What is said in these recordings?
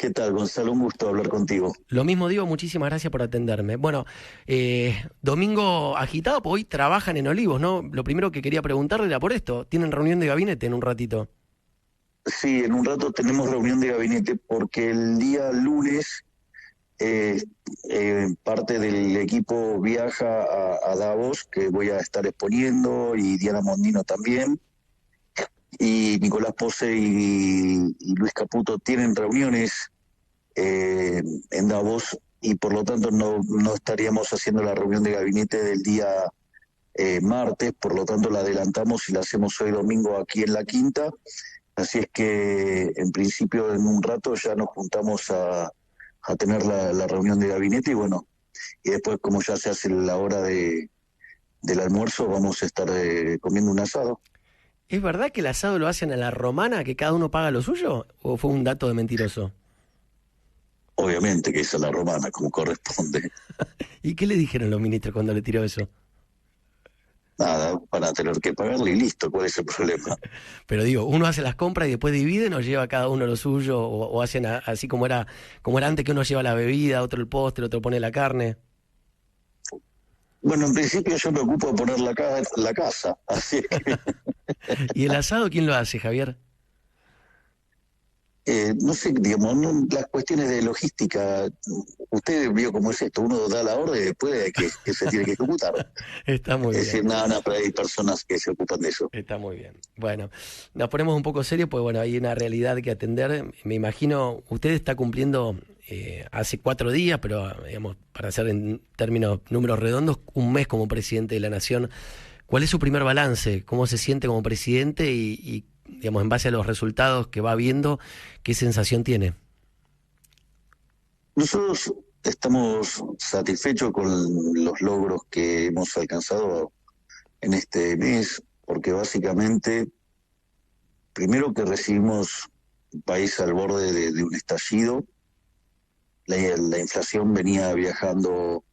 ¿Qué tal, Gonzalo? Un gusto hablar contigo. Lo mismo digo, muchísimas gracias por atenderme. Bueno, domingo agitado, pues hoy trabajan en Olivos, ¿no? Lo primero que quería preguntarle era por esto. ¿Tienen reunión de gabinete en un ratito? Sí, en un rato tenemos reunión de gabinete porque el día lunes eh, parte del equipo viaja a Davos, que voy a estar exponiendo, y Diana Mondino también, y Nicolás Pose y Luis Caputo tienen reuniones en Davos, y por lo tanto no estaríamos haciendo la reunión de gabinete del día martes, por lo tanto la adelantamos y la hacemos hoy domingo aquí en La Quinta. Así es que en principio en un rato ya nos juntamos a tener la reunión de gabinete, y bueno, y después como ya se hace la hora del almuerzo, vamos a estar comiendo un asado. ¿Es verdad que el asado lo hacen a la romana, que cada uno paga lo suyo? ¿O fue un dato de mentiroso? Obviamente que es a la romana, como corresponde. ¿Y qué le dijeron los ministros cuando le tiró eso? Nada, van a tener que pagarle y listo, ¿cuál es el problema? Pero digo, uno hace las compras y después dividen o lleva cada uno lo suyo, o hacen así como era antes, que uno lleva la bebida, otro el postre, otro pone la carne. Bueno, en principio yo me ocupo de poner la casa, así es que ¿Y el asado quién lo hace, Javier? no sé, digamos, las cuestiones de logística, usted vio cómo es esto, uno da la orden y después hay que se tiene que ejecutar. Está muy Es bien. decir, nada, no, pero hay personas que se ocupan de eso. Está muy bien. Bueno, nos ponemos un poco serios, pues bueno, hay una realidad que atender. Me imagino, usted está cumpliendo hace 4 días, pero digamos, para hacer en términos, números redondos, un mes como presidente de la Nación. ¿Cuál es su primer balance? ¿Cómo se siente como presidente? Digamos, en base a los resultados que va viendo, ¿qué sensación tiene? Nosotros estamos satisfechos con los logros que hemos alcanzado en este mes, porque básicamente, primero que recibimos un país al borde de un estallido. La inflación venía viajando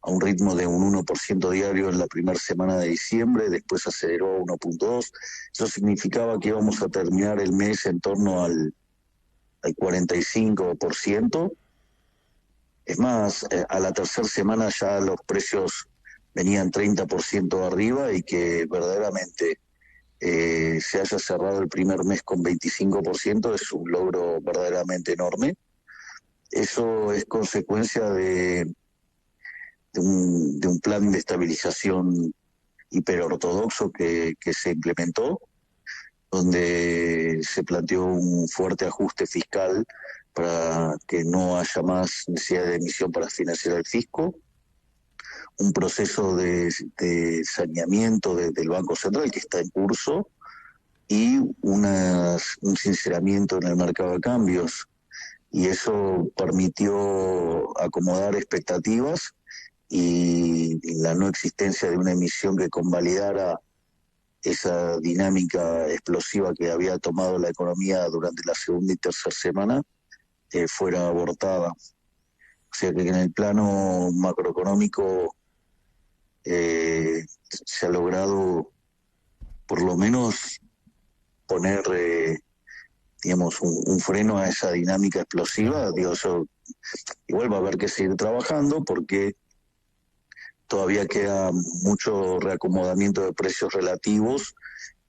a un ritmo de un 1% diario en la primera semana de diciembre, después aceleró a 1,2. Eso significaba que íbamos a terminar el mes en torno al 45%. Es más, a la tercera semana ya los precios venían 30% arriba, y que verdaderamente se haya cerrado el primer mes con 25% es un logro verdaderamente enorme. Eso es consecuencia de un plan de estabilización hiperortodoxo que se implementó, donde se planteó un fuerte ajuste fiscal para que no haya más necesidad de emisión para financiar el fisco, un proceso de saneamiento del Banco Central que está en curso, y un sinceramiento en el mercado de cambios. Y eso permitió acomodar expectativas, y la no existencia de una emisión que convalidara esa dinámica explosiva que había tomado la economía durante la segunda y tercera semana fuera abortada. O sea que en el plano macroeconómico se ha logrado por lo menos poner, digamos, un freno a esa dinámica Claro. explosiva. Digo, eso igual va a haber que seguir trabajando, porque todavía queda mucho reacomodamiento de precios relativos,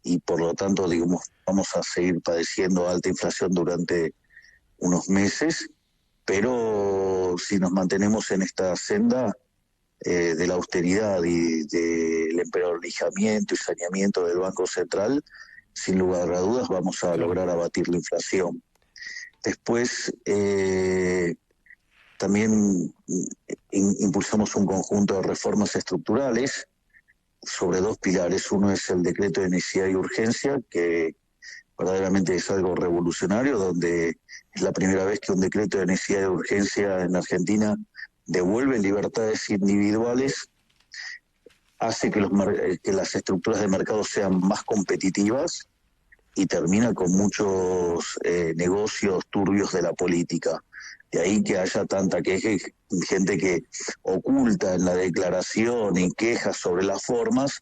y por lo tanto, digamos, vamos a seguir padeciendo alta inflación durante unos meses, pero si nos mantenemos en esta senda de la austeridad y del emperolijamiento y saneamiento del Banco Central, sin lugar a dudas vamos a Claro. lograr abatir la inflación. Después, también impulsamos un conjunto de reformas estructurales sobre dos pilares. Uno es el decreto de necesidad y urgencia, que verdaderamente es algo revolucionario, donde es la primera vez que un decreto de necesidad y urgencia en Argentina devuelve libertades individuales, hace que las estructuras de mercado sean más competitivas, y termina con muchos negocios turbios de la política. De ahí que haya tanta queja y gente que oculta en la declaración y queja sobre las formas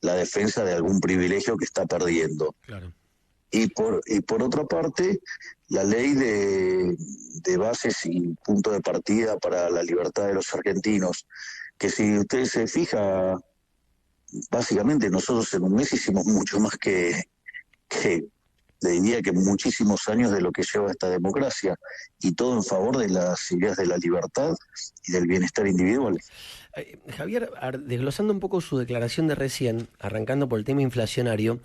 la defensa de algún privilegio que está perdiendo. Claro. y por otra parte, la ley de bases y punto de partida para la libertad de los argentinos, que si usted se fija, básicamente nosotros en un mes hicimos mucho más que le diría que muchísimos años de lo que lleva esta democracia, y todo en favor de las ideas de la libertad y del bienestar individual. Javier, desglosando un poco su declaración de recién, arrancando por el tema inflacionario,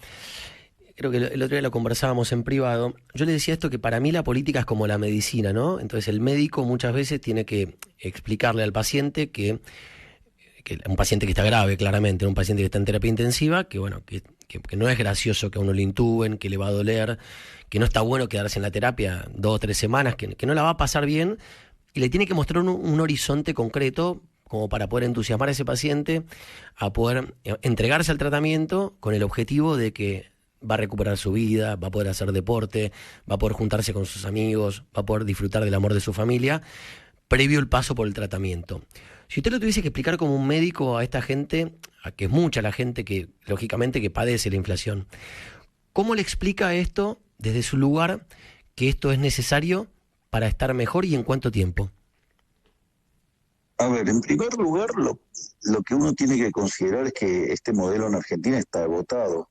creo que el otro día lo conversábamos en privado, yo le decía esto, que para mí la política es como la medicina, ¿no? Entonces el médico muchas veces tiene que explicarle al paciente que un paciente que está grave, claramente, un paciente que está en terapia intensiva, que bueno, que no es gracioso que a uno le intuben, que le va a doler, que no está bueno quedarse en la terapia 2 o 3 semanas, que no la va a pasar bien, y le tiene que mostrar un horizonte concreto como para poder entusiasmar a ese paciente a poder entregarse al tratamiento con el objetivo de que va a recuperar su vida, va a poder hacer deporte, va a poder juntarse con sus amigos, va a poder disfrutar del amor de su familia, previo el paso por el tratamiento. Si usted lo tuviese que explicar como un médico a esta gente, a que es mucha la gente que, lógicamente, que padece la inflación, ¿cómo le explica esto desde su lugar, que esto es necesario para estar mejor y en cuánto tiempo? A ver, en primer lugar, lo que uno tiene que considerar es que este modelo en Argentina está agotado.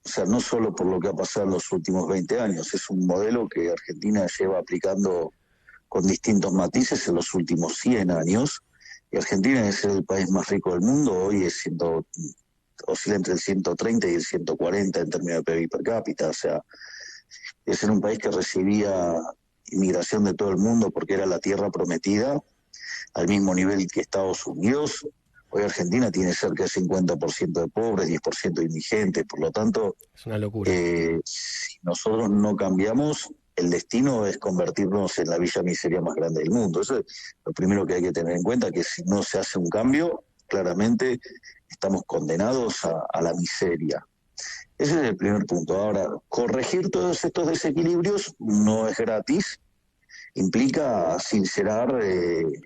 O sea, no solo por lo que ha pasado en los últimos 20 años, es un modelo que Argentina lleva aplicando con distintos matices en los últimos 100 años, y Argentina es el país más rico del mundo, hoy oscila entre el 130 y el 140 en términos de PIB per cápita, o sea, es en un país que recibía inmigración de todo el mundo porque era la tierra prometida, al mismo nivel que Estados Unidos. Hoy Argentina tiene cerca del 50% de pobres, 10% de indigentes, por lo tanto, Es una locura. si nosotros no cambiamos, el destino es convertirnos en la villa miseria más grande del mundo. Eso es lo primero que hay que tener en cuenta, que si no se hace un cambio, claramente estamos condenados a la miseria. Ese es el primer punto. Ahora, corregir todos estos desequilibrios no es gratis, implica sincerar, es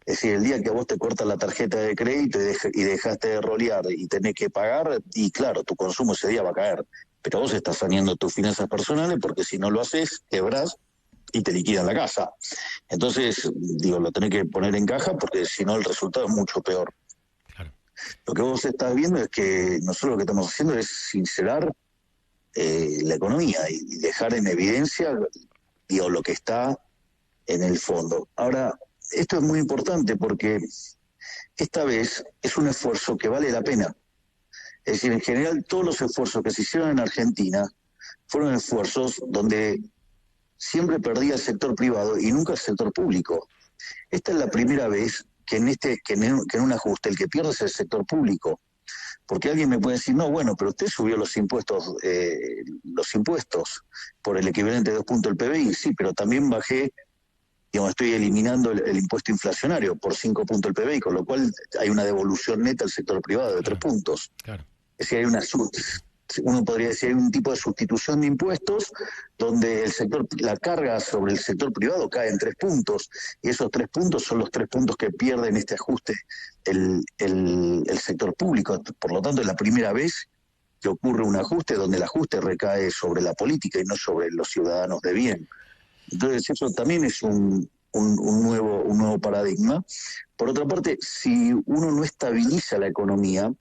decir, el día que a vos te cortan la tarjeta de crédito y dejaste de rolear y tenés que pagar, y claro, tu consumo ese día va a caer, pero vos estás saneando tus finanzas personales, porque si no lo haces, quebrás y te liquidan la casa. Entonces, digo, lo tenés que poner en caja, porque si no el resultado es mucho peor. Claro. Lo que vos estás viendo es que nosotros lo que estamos haciendo es sincerar la economía y dejar en evidencia, digo, lo que está en el fondo. Ahora, esto es muy importante porque esta vez es un esfuerzo que vale la pena. Es decir, en general todos los esfuerzos que se hicieron en Argentina fueron esfuerzos donde siempre perdía el sector privado y nunca el sector público. Esta es la primera vez que en un ajuste el que pierde es el sector público. Porque alguien me puede decir, no, bueno, pero usted subió los impuestos por el equivalente de 2 puntos del PBI, sí, pero también bajé, digamos, estoy eliminando el impuesto inflacionario por 5 puntos del PBI, con lo cual hay una devolución neta al sector privado de 3 puntos. Claro. Es decir, uno podría decir, hay un tipo de sustitución de impuestos donde la carga sobre el sector privado cae en 3 puntos, y esos 3 puntos son los 3 puntos que pierde en este ajuste el sector público. Por lo tanto, es la primera vez que ocurre un ajuste donde el ajuste recae sobre la política y no sobre los ciudadanos de bien. Entonces eso también es un nuevo paradigma. Por otra parte, si uno no estabiliza la economía,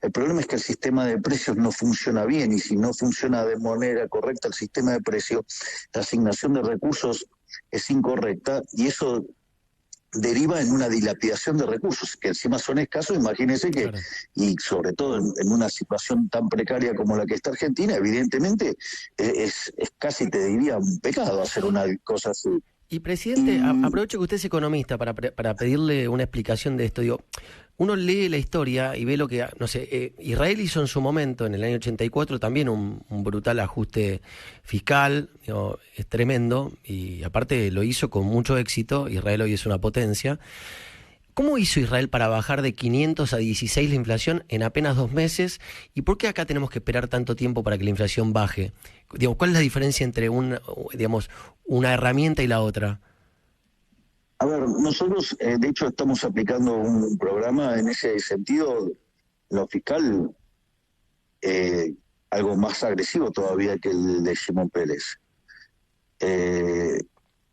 el problema es que el sistema de precios no funciona bien, y si no funciona de manera correcta el sistema de precios, la asignación de recursos es incorrecta, y eso deriva en una dilapidación de recursos, que encima son escasos. Imagínense que, claro, y sobre todo en una situación tan precaria como la que está Argentina, evidentemente es casi, te diría, un pecado hacer una cosa así. Y presidente, aprovecho que usted es economista para pedirle una explicación de esto. Digo, uno lee la historia y ve lo que, no sé, Israel hizo en su momento, en el año 84, también un brutal ajuste fiscal, digo, es tremendo, y aparte lo hizo con mucho éxito. Israel hoy es una potencia. ¿Cómo hizo Israel para bajar de 500 a 16 la inflación en apenas 2 meses? ¿Y por qué acá tenemos que esperar tanto tiempo para que la inflación baje? Digamos, ¿cuál es la diferencia entre una herramienta y la otra? A ver, nosotros de hecho estamos aplicando un programa en ese sentido. Lo fiscal algo más agresivo todavía que el de Shimon Peres.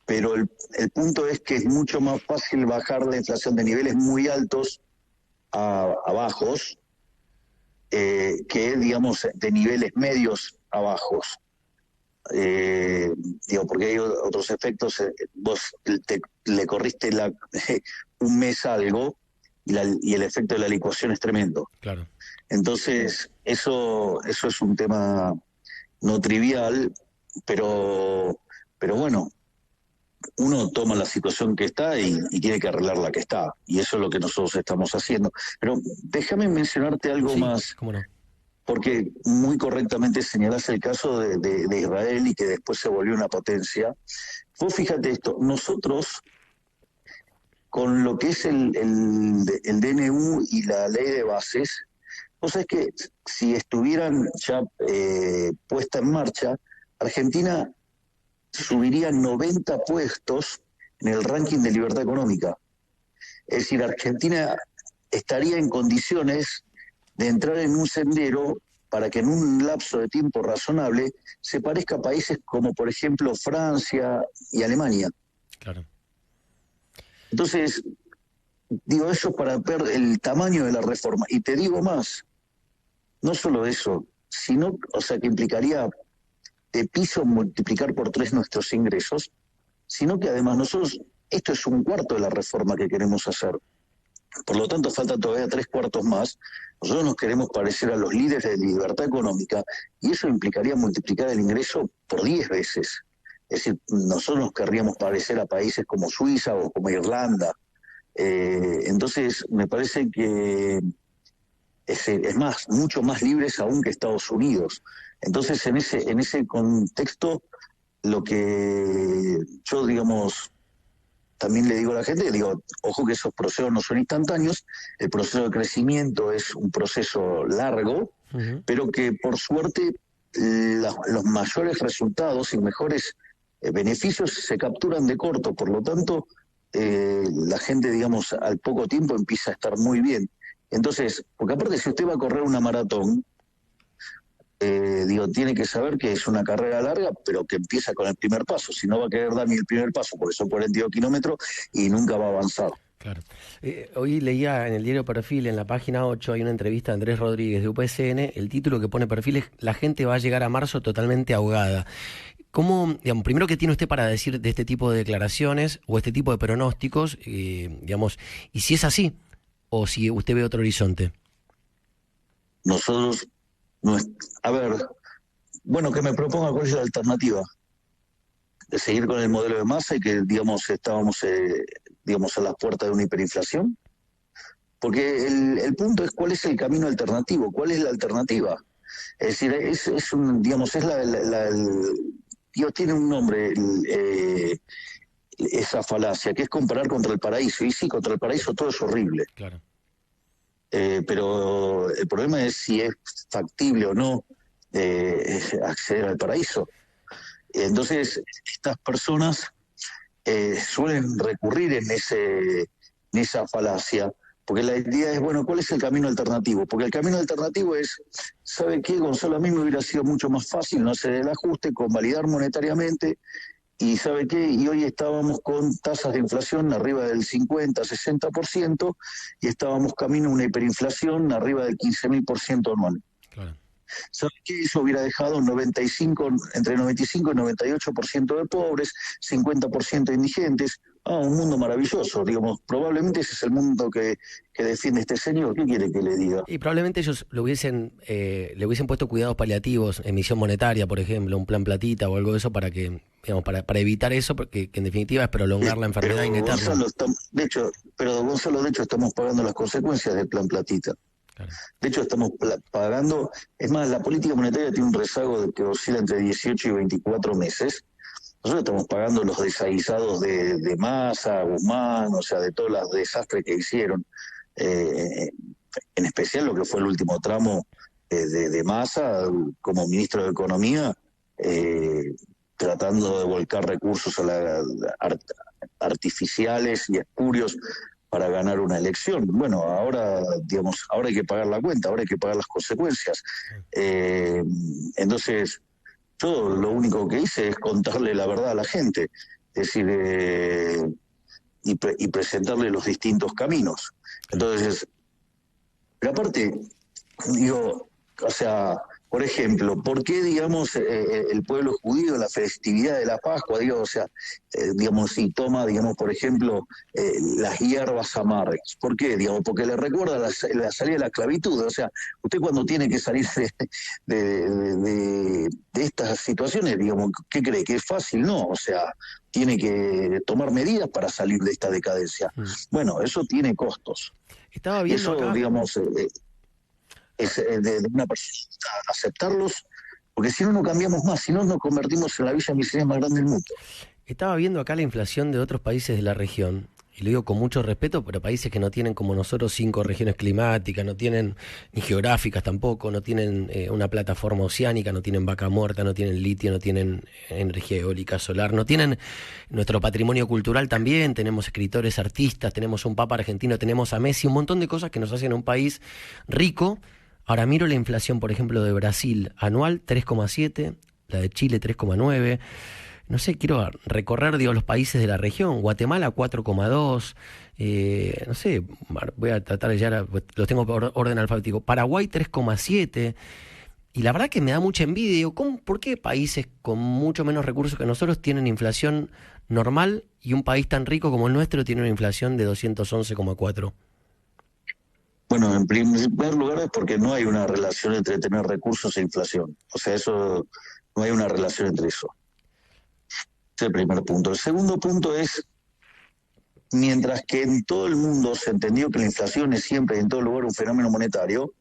Pero el punto es que es mucho más fácil bajar la inflación de niveles muy altos a bajos que, digamos, de niveles medios a bajos. Porque hay otros efectos. Vos le corriste un mes algo y el efecto de la licuación es tremendo. Claro. Entonces, eso es un tema no trivial, pero bueno, uno toma la situación que está y tiene que arreglar la que está, y eso es lo que nosotros estamos haciendo. Pero déjame mencionarte algo más, cómo no. porque muy correctamente señalás el caso de Israel y que después se volvió una potencia. Vos fíjate esto, nosotros con lo que es el DNU y la ley de bases, vos sabés que si estuvieran ya puesta en marcha, Argentina subiría 90 puestos en el ranking de libertad económica. Es decir, Argentina estaría en condiciones de entrar en un sendero para que en un lapso de tiempo razonable se parezca a países como, por ejemplo, Francia y Alemania. Claro. Entonces, digo eso para ver el tamaño de la reforma. Y te digo más, no solo eso, sino, o sea, que implicaría de piso multiplicar por 3 nuestros ingresos, sino que además nosotros, esto es un cuarto de la reforma que queremos hacer. Por lo tanto, faltan todavía 3/4 más. Nosotros nos queremos parecer a los líderes de libertad económica y eso implicaría multiplicar el ingreso por 10 veces. Es decir, nosotros nos querríamos parecer a países como Suiza o como Irlanda. Entonces, me parece que es más, mucho más libres aún que Estados Unidos. Entonces, en ese contexto, lo que yo, digamos, también le digo a la gente, digo, ojo que esos procesos no son instantáneos, el proceso de crecimiento es un proceso largo, pero que por suerte los mayores resultados y mejores beneficios se capturan de corto, por lo tanto, la gente, digamos, al poco tiempo empieza a estar muy bien. Entonces, porque aparte si usted va a correr una maratón, tiene que saber que es una carrera larga, pero que empieza con el primer paso. Si no va a querer dar ni el primer paso, porque son 42 kilómetros y nunca va a avanzar. Claro. Hoy leía en el diario Perfil, en la página 8, hay una entrevista a Andrés Rodríguez de UPCN. El título que pone Perfil es: la gente va a llegar a marzo totalmente ahogada. ¿Cómo, digamos, primero, qué tiene usted para decir de este tipo de declaraciones o este tipo de pronósticos, digamos, y si es así o si usted ve otro horizonte? Nosotros, a ver, bueno, que me proponga cuál es la alternativa. De seguir con el modelo de Massa y que, digamos, estábamos, digamos, a las puertas de una hiperinflación. Porque el punto es cuál es el camino alternativo, cuál es la alternativa. Es decir, es un, digamos, es tiene un nombre esa falacia, que es comparar contra el paraíso. Y sí, contra el paraíso todo es horrible. Claro. Pero el problema es si es factible o no acceder al paraíso. Entonces, estas personas suelen recurrir en esa falacia, porque la idea es, bueno, ¿cuál es el camino alternativo? Porque el camino alternativo es, ¿sabe qué, Gonzalo? A mí me hubiera sido mucho más fácil no hacer el ajuste, convalidar monetariamente, y ¿sabe qué? Y hoy estábamos con tasas de inflación arriba del 50-60%, y estábamos camino a una hiperinflación arriba del 15.000% anual. Claro. ¿Sabes qué? Eso hubiera dejado entre 95 y 98% de pobres, 50% de indigentes. Un mundo maravilloso, digamos. Probablemente ese es el mundo que defiende este señor. ¿Qué quiere que le diga? Y probablemente ellos le hubiesen puesto cuidados paliativos, emisión monetaria, por ejemplo, un plan platita o algo de eso para que, digamos, para evitar eso, porque que en definitiva es prolongar la enfermedad in eterno. Gonzalo, de hecho, estamos pagando las consecuencias del plan platita. Claro. De hecho, estamos pagando, es más, la política monetaria tiene un rezago de que oscila entre 18 y 24 meses. Nosotros estamos pagando los desaguisados de Massa, Guzmán, o sea, de todos los desastres que hicieron, en especial lo que fue el último tramo de Massa como ministro de Economía, tratando de volcar recursos artificiales y espurios para ganar una elección. Bueno, ahora, digamos, ahora hay que pagar la cuenta, ahora hay que pagar las consecuencias. Entonces, yo lo único que hice es contarle la verdad a la gente, es decir, y presentarle los distintos caminos. Entonces, pero aparte, digo, o sea, por ejemplo, ¿por qué, digamos, el pueblo judío en la festividad de la Pascua, digo, o sea, digamos, si toma, digamos, por ejemplo, las hierbas amargas? ¿Por qué? Digamos, porque le recuerda la salida de la esclavitud. O sea, usted cuando tiene que salir de estas situaciones, digamos, ¿qué cree? ¿Que es fácil? No, o sea, tiene que tomar medidas para salir de esta decadencia. Bueno, eso tiene costos. Estaba viendo Eso, acá. digamos, es de una persona aceptarlos, porque si no, no cambiamos más, si no, nos convertimos en la villa miseria más grande del mundo. Estaba viendo acá la inflación de otros países de la región, y lo digo con mucho respeto, pero países que no tienen como nosotros 5 regiones climáticas, no tienen ni geográficas tampoco, no tienen una plataforma oceánica, no tienen vaca muerta, no tienen litio, no tienen energía eólica solar, no tienen nuestro patrimonio cultural también, tenemos escritores, artistas, tenemos un papa argentino, tenemos a Messi, un montón de cosas que nos hacen un país rico. Ahora miro la inflación, por ejemplo, de Brasil, anual 3,7, la de Chile 3,9. No sé, quiero recorrer, digo, los países de la región. Guatemala 4,2. No sé, voy a tratar de ya, los tengo por orden alfabético. Paraguay 3,7. Y la verdad que me da mucha envidia. Digo, ¿por qué países con mucho menos recursos que nosotros tienen inflación normal y un país tan rico como el nuestro tiene una inflación de 211,4? Bueno, en primer lugar es porque no hay una relación entre tener recursos e inflación. O sea, eso, no hay una relación entre eso. Ese es el primer punto. El segundo punto es, mientras que en todo el mundo se entendió que la inflación es siempre en todo lugar un fenómeno monetario,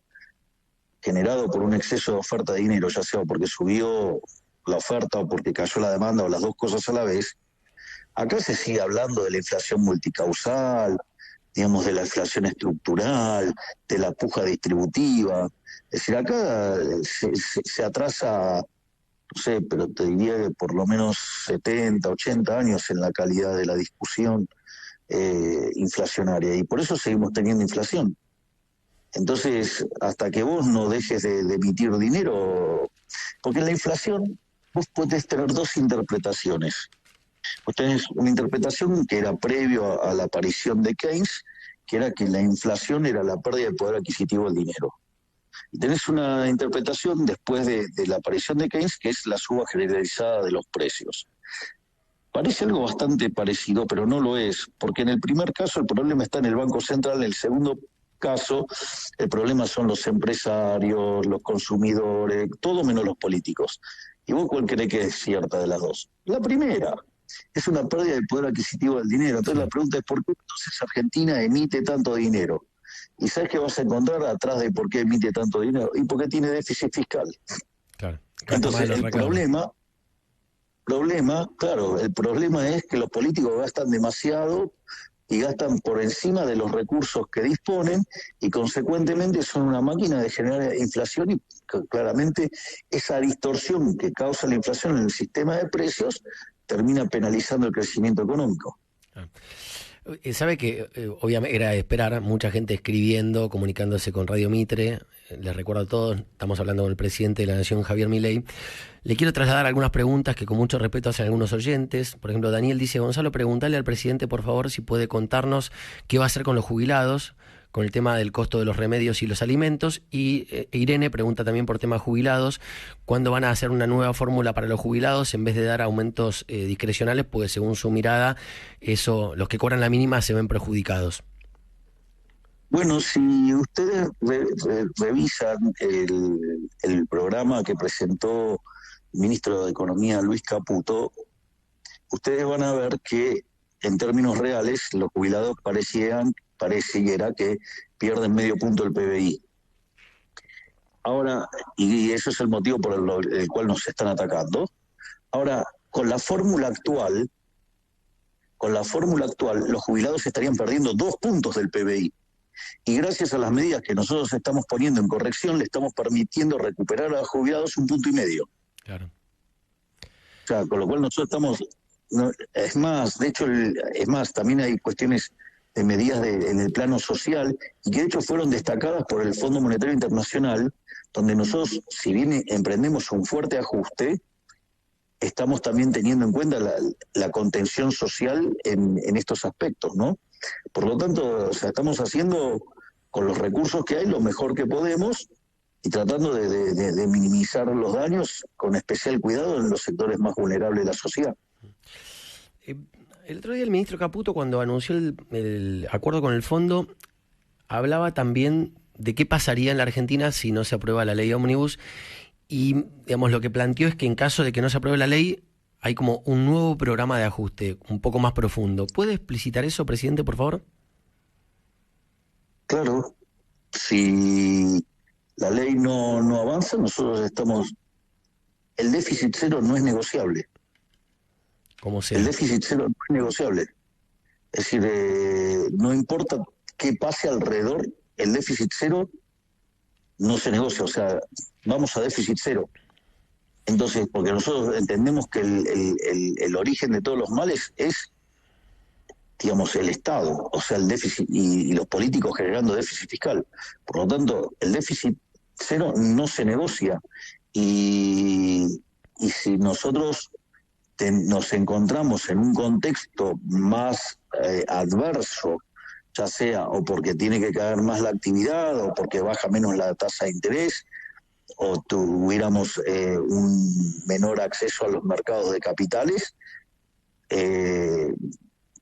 generado por un exceso de oferta de dinero, ya sea porque subió la oferta o porque cayó la demanda o las dos cosas a la vez, acá se sigue hablando de la inflación multicausal, digamos, de la inflación estructural, de la puja distributiva. Es decir, acá se atrasa, no sé, pero te diría que por lo menos 70, 80 años en la calidad de la discusión inflacionaria, y por eso seguimos teniendo inflación. Entonces, hasta que vos no dejes de emitir dinero, porque en la inflación vos podés tener dos interpretaciones. Vos tenés una interpretación que era previo a la aparición de Keynes, que era que la inflación era la pérdida de poder adquisitivo del dinero. Y tenés una interpretación después de la aparición de Keynes, que es la suba generalizada de los precios. Parece algo bastante parecido, pero no lo es, porque en el primer caso el problema está en el Banco Central, en el segundo caso el problema son los empresarios, los consumidores, todo menos los políticos. ¿Y vos cuál crees que es cierta de las dos? La primera es una pérdida de poder adquisitivo del dinero. Entonces la pregunta es, ¿por qué entonces Argentina emite tanto dinero? ¿Y sabes qué vas a encontrar atrás de por qué emite tanto dinero? Y porque tiene déficit fiscal. Claro. Entonces el problema es que los políticos gastan demasiado y gastan por encima de los recursos que disponen, y consecuentemente son una máquina de generar inflación, y claramente esa distorsión que causa la inflación en el sistema de precios termina penalizando el crecimiento económico. Sabe que obviamente era de esperar, mucha gente escribiendo, comunicándose con Radio Mitre. Les recuerdo a todos, estamos hablando con el presidente de la Nación, Javier Milei. Le quiero trasladar algunas preguntas que con mucho respeto hacen algunos oyentes. Por ejemplo, Daniel dice: Gonzalo, preguntale al presidente, por favor, si puede contarnos qué va a hacer con los jubilados, con el tema del costo de los remedios y los alimentos. Y Irene pregunta también por temas jubilados, ¿cuándo van a hacer una nueva fórmula para los jubilados en vez de dar aumentos discrecionales? Pues según su mirada, eso, los que cobran la mínima se ven perjudicados. Bueno, si ustedes revisan el programa que presentó el ministro de Economía, Luis Caputo, ustedes van a ver que en términos reales los jubilados pareciera que pierden medio punto del PBI. Ahora, y eso es el motivo por el cual nos están atacando. Ahora, con la fórmula actual, los jubilados estarían perdiendo 2 puntos del PBI. Y gracias a las medidas que nosotros estamos poniendo en corrección, le estamos permitiendo recuperar a los jubilados 1,5 puntos. Claro. O sea, con lo cual nosotros estamos... es más, de hecho, también hay cuestiones de medidas en el plano social, y que de hecho fueron destacadas por el Fondo Monetario Internacional, donde nosotros, si bien emprendemos un fuerte ajuste, estamos también teniendo en cuenta la contención social en estos aspectos, ¿no? Por lo tanto, o sea, estamos haciendo con los recursos que hay lo mejor que podemos y tratando de minimizar los daños con especial cuidado en los sectores más vulnerables de la sociedad. El otro día el ministro Caputo, cuando anunció el acuerdo con el fondo, hablaba también de qué pasaría en la Argentina si no se aprueba la ley Ómnibus. Y, digamos, lo que planteó es que en caso de que no se apruebe la ley, hay como un nuevo programa de ajuste, un poco más profundo. ¿Puede explicitar eso, presidente, por favor? Claro, si la ley no avanza, nosotros estamos... El déficit cero no es negociable. Como sea. El déficit cero no es negociable. Es decir, no importa qué pase alrededor, el déficit cero no se negocia. O sea, vamos a déficit cero. Entonces, porque nosotros entendemos que el origen de todos los males es, digamos, el Estado, o sea, el déficit y los políticos generando déficit fiscal. Por lo tanto, el déficit cero no se negocia. Y si nosotros nos encontramos en un contexto más adverso, ya sea o porque tiene que caer más la actividad o porque baja menos la tasa de interés, o tuviéramos un menor acceso a los mercados de capitales,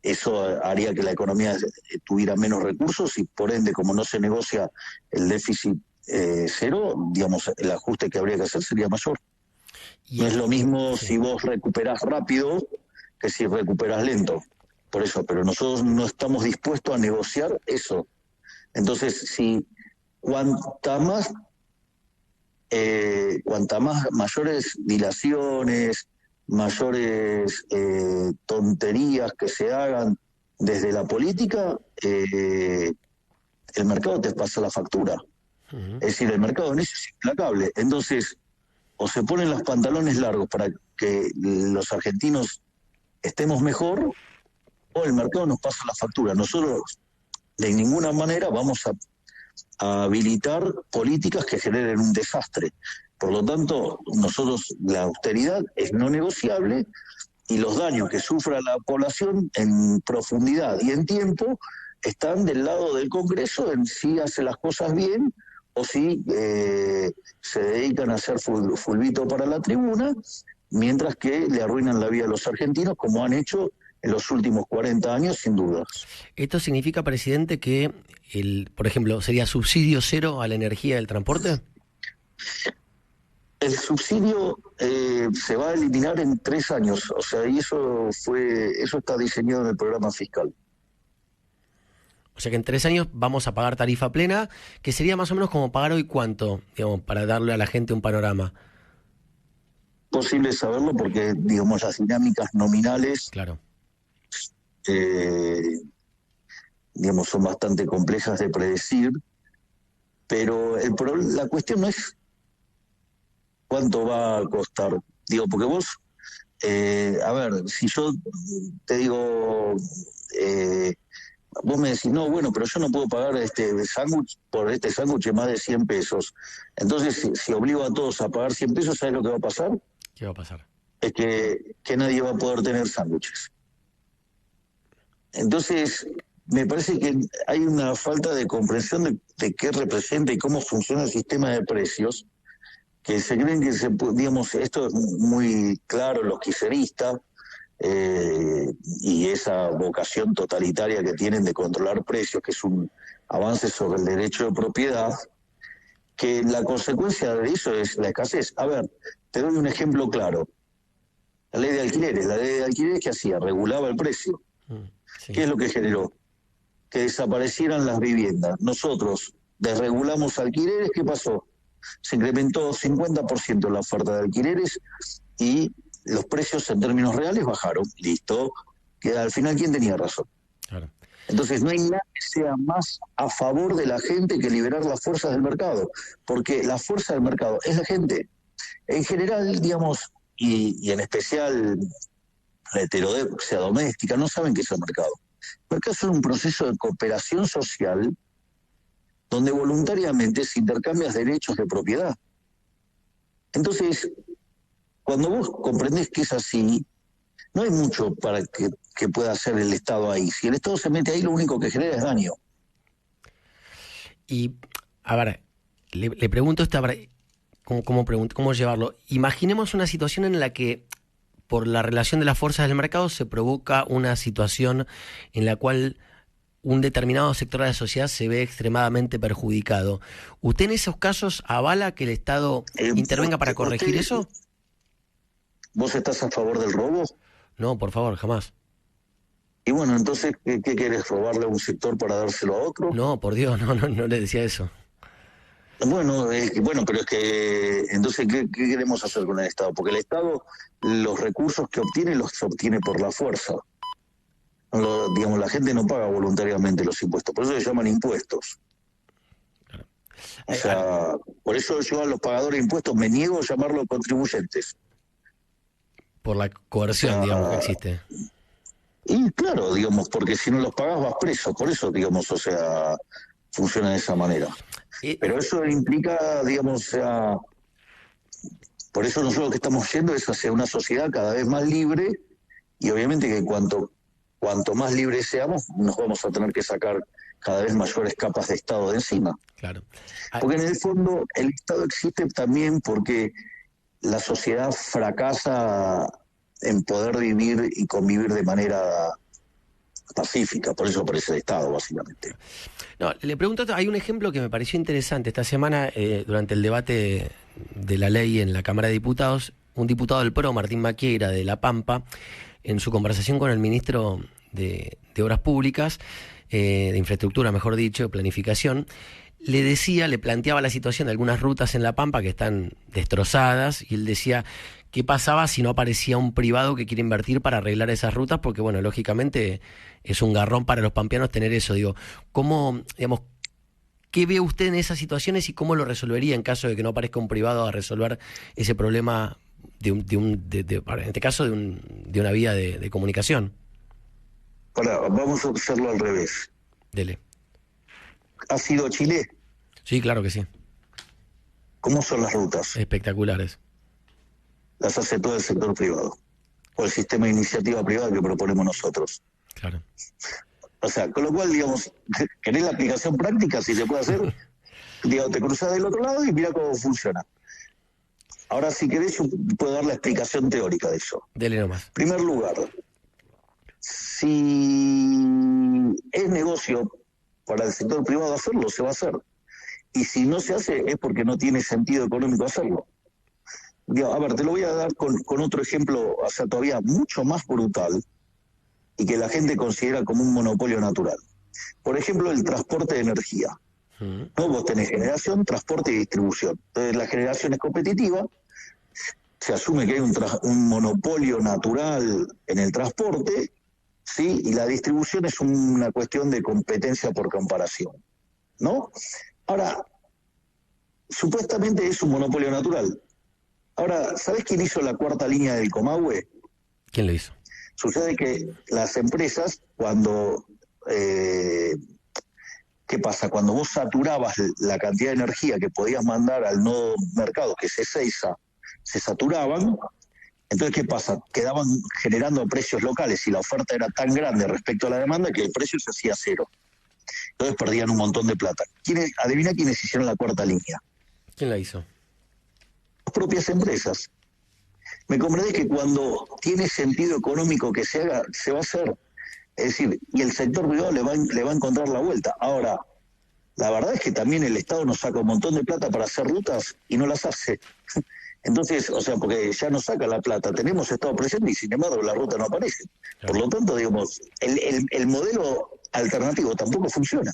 eso haría que la economía tuviera menos recursos y por ende, como no se negocia el déficit cero, digamos, el ajuste que habría que hacer sería mayor. No es lo mismo si vos recuperás rápido que si recuperás lento. Por eso, pero nosotros no estamos dispuestos a negociar eso. Entonces, si cuanta más mayores dilaciones, mayores tonterías que se hagan desde la política, el mercado te pasa la factura. Uh-huh. Es decir, el mercado en eso es implacable. Entonces, o se ponen los pantalones largos para que los argentinos estemos mejor, o el mercado nos pasa la factura. Nosotros de ninguna manera vamos a habilitar políticas que generen un desastre. Por lo tanto, nosotros, la austeridad es no negociable y los daños que sufra la población en profundidad y en tiempo están del lado del Congreso en si hace las cosas bien o si se dedican a hacer fulbito para la tribuna, mientras que le arruinan la vida a los argentinos, como han hecho en los últimos 40 años, sin dudas. ¿Esto significa, presidente, que, por ejemplo, sería subsidio cero a la energía del transporte? El subsidio se va a eliminar en 3 años, o sea, y eso está diseñado en el programa fiscal. O sea que en 3 años vamos a pagar tarifa plena, que sería más o menos como pagar hoy cuánto, digamos, para darle a la gente un panorama. Posible saberlo porque, digamos, las dinámicas nominales, claro, digamos, son bastante complejas de predecir, pero la cuestión no es cuánto va a costar. Digo, porque vos, a ver, si yo te digo, vos me decís, no, bueno, pero yo no puedo pagar por este sándwich más de 100 pesos. Entonces, si obligo a todos a pagar 100 pesos, ¿sabes lo que va a pasar? ¿Qué va a pasar? Es que nadie va a poder tener sándwiches. Entonces, me parece que hay una falta de comprensión de qué representa y cómo funciona el sistema de precios, que se creen que digamos, esto es muy claro, los kirchneristas, y esa vocación totalitaria que tienen de controlar precios, que es un avance sobre el derecho de propiedad, que la consecuencia de eso es la escasez. A ver, te doy un ejemplo claro. La ley de alquileres, ¿qué hacía? Regulaba el precio. Sí. ¿Qué es lo que generó? Que desaparecieran las viviendas. Nosotros desregulamos alquileres, ¿qué pasó? Se incrementó 50% la oferta de alquileres y los precios en términos reales bajaron. Listo. Que al final, ¿quién tenía razón? Claro. Entonces, no hay nada que sea más a favor de la gente que liberar las fuerzas del mercado, porque la fuerza del mercado es la gente. En general, digamos, y en especial la heterodoxia doméstica, no saben qué es el mercado. Porque es un proceso de cooperación social donde voluntariamente se intercambian derechos de propiedad. Entonces, cuando vos comprendés que es así, no hay mucho para que pueda hacer el Estado ahí. Si el Estado se mete ahí, lo único que genera es daño. Y, a ver, le pregunto esto, a ver, ¿cómo llevarlo? Imaginemos una situación en la que, por la relación de las fuerzas del mercado, se provoca una situación en la cual un determinado sector de la sociedad se ve extremadamente perjudicado. ¿Usted en esos casos avala que el Estado intervenga para corregir eso? ¿Vos estás a favor del robo? No, por favor, jamás. Y bueno, entonces, ¿qué querés? ¿Robarle a un sector para dárselo a otro? No, por Dios, no le decía eso. Bueno, pero es que, entonces, ¿qué queremos hacer con el Estado? Porque el Estado, los recursos que obtiene, los obtiene por la fuerza. Digamos, la gente no paga voluntariamente los impuestos, por eso se llaman impuestos. Claro. O sea, por eso yo a los pagadores de impuestos me niego a llamarlos contribuyentes. Por la coerción, O sea, digamos, que existe. Y claro, digamos, porque si no los pagas vas preso, por eso, digamos, o sea, funciona de esa manera. Pero eso implica, digamos, o sea, por eso nosotros lo que estamos yendo es hacia una sociedad cada vez más libre, y obviamente que cuanto más libres seamos, nos vamos a tener que sacar cada vez mayores capas de Estado de encima. Claro. Porque en el fondo el Estado existe también porque la sociedad fracasa en poder vivir y convivir de manera pacífica, por eso aparece el Estado, básicamente. No, le pregunto, hay un ejemplo que me pareció interesante. Esta semana, durante el debate de la ley en la Cámara de Diputados, un diputado del PRO, Martín Maquieira, de La Pampa, en su conversación con el ministro de Obras Públicas, de Infraestructura, mejor dicho, Planificación, le planteaba la situación de algunas rutas en La Pampa que están destrozadas, y él decía, ¿qué pasaba si no aparecía un privado que quiere invertir para arreglar esas rutas? Porque, bueno, lógicamente es un garrón para los pampeanos tener eso. Digo, ¿cómo, digamos, qué ve usted en esas situaciones y cómo lo resolvería en caso de que no aparezca un privado a resolver ese problema en este caso, de una vía de comunicación? Ahora, vamos a hacerlo al revés. Dele. ¿Has ido a Chile? Sí, claro que sí. ¿Cómo son las rutas? Espectaculares. Las hace todo el sector privado, o el sistema de iniciativa privada que proponemos nosotros. Claro. O sea, con lo cual, digamos, querés la aplicación práctica, si se puede hacer, digamos, te cruzás del otro lado y mira cómo funciona. Ahora, si querés, yo puedo dar la explicación teórica de eso. Dele nomás. En primer lugar, si es negocio para el sector privado hacerlo, se va a hacer. Y si no se hace, es porque no tiene sentido económico hacerlo. A ver, te lo voy a dar con otro ejemplo, o sea, todavía mucho más brutal, y que la gente considera como un monopolio natural. Por ejemplo, el transporte de energía. ¿No? Vos tenés generación, transporte y distribución. Entonces, la generación es competitiva, se asume que hay un monopolio natural en el transporte, ¿sí? Y la distribución es una cuestión de competencia por comparación, ¿no? Ahora, supuestamente es un monopolio natural. Ahora, ¿sabés quién hizo la cuarta línea del Comahue? ¿Quién lo hizo? Sucede que las empresas, cuando... ¿qué pasa? Cuando vos saturabas la cantidad de energía que podías mandar al nodo mercado, que es Ezeiza, se saturaban. Entonces, ¿qué pasa? Quedaban generando precios locales y la oferta era tan grande respecto a la demanda que el precio se hacía cero. Entonces perdían un montón de plata. Adivina quiénes hicieron la cuarta línea. ¿Quién la hizo? Las propias empresas. Me comprendés que cuando tiene sentido económico que se haga, se va a hacer. Es decir, y el sector privado le va a encontrar la vuelta. Ahora, la verdad es que también el Estado nos saca un montón de plata para hacer rutas y no las hace. Entonces, o sea, porque ya nos saca la plata, tenemos Estado presente y sin embargo la ruta no aparece. Claro. Por lo tanto, digamos, el modelo alternativo tampoco funciona.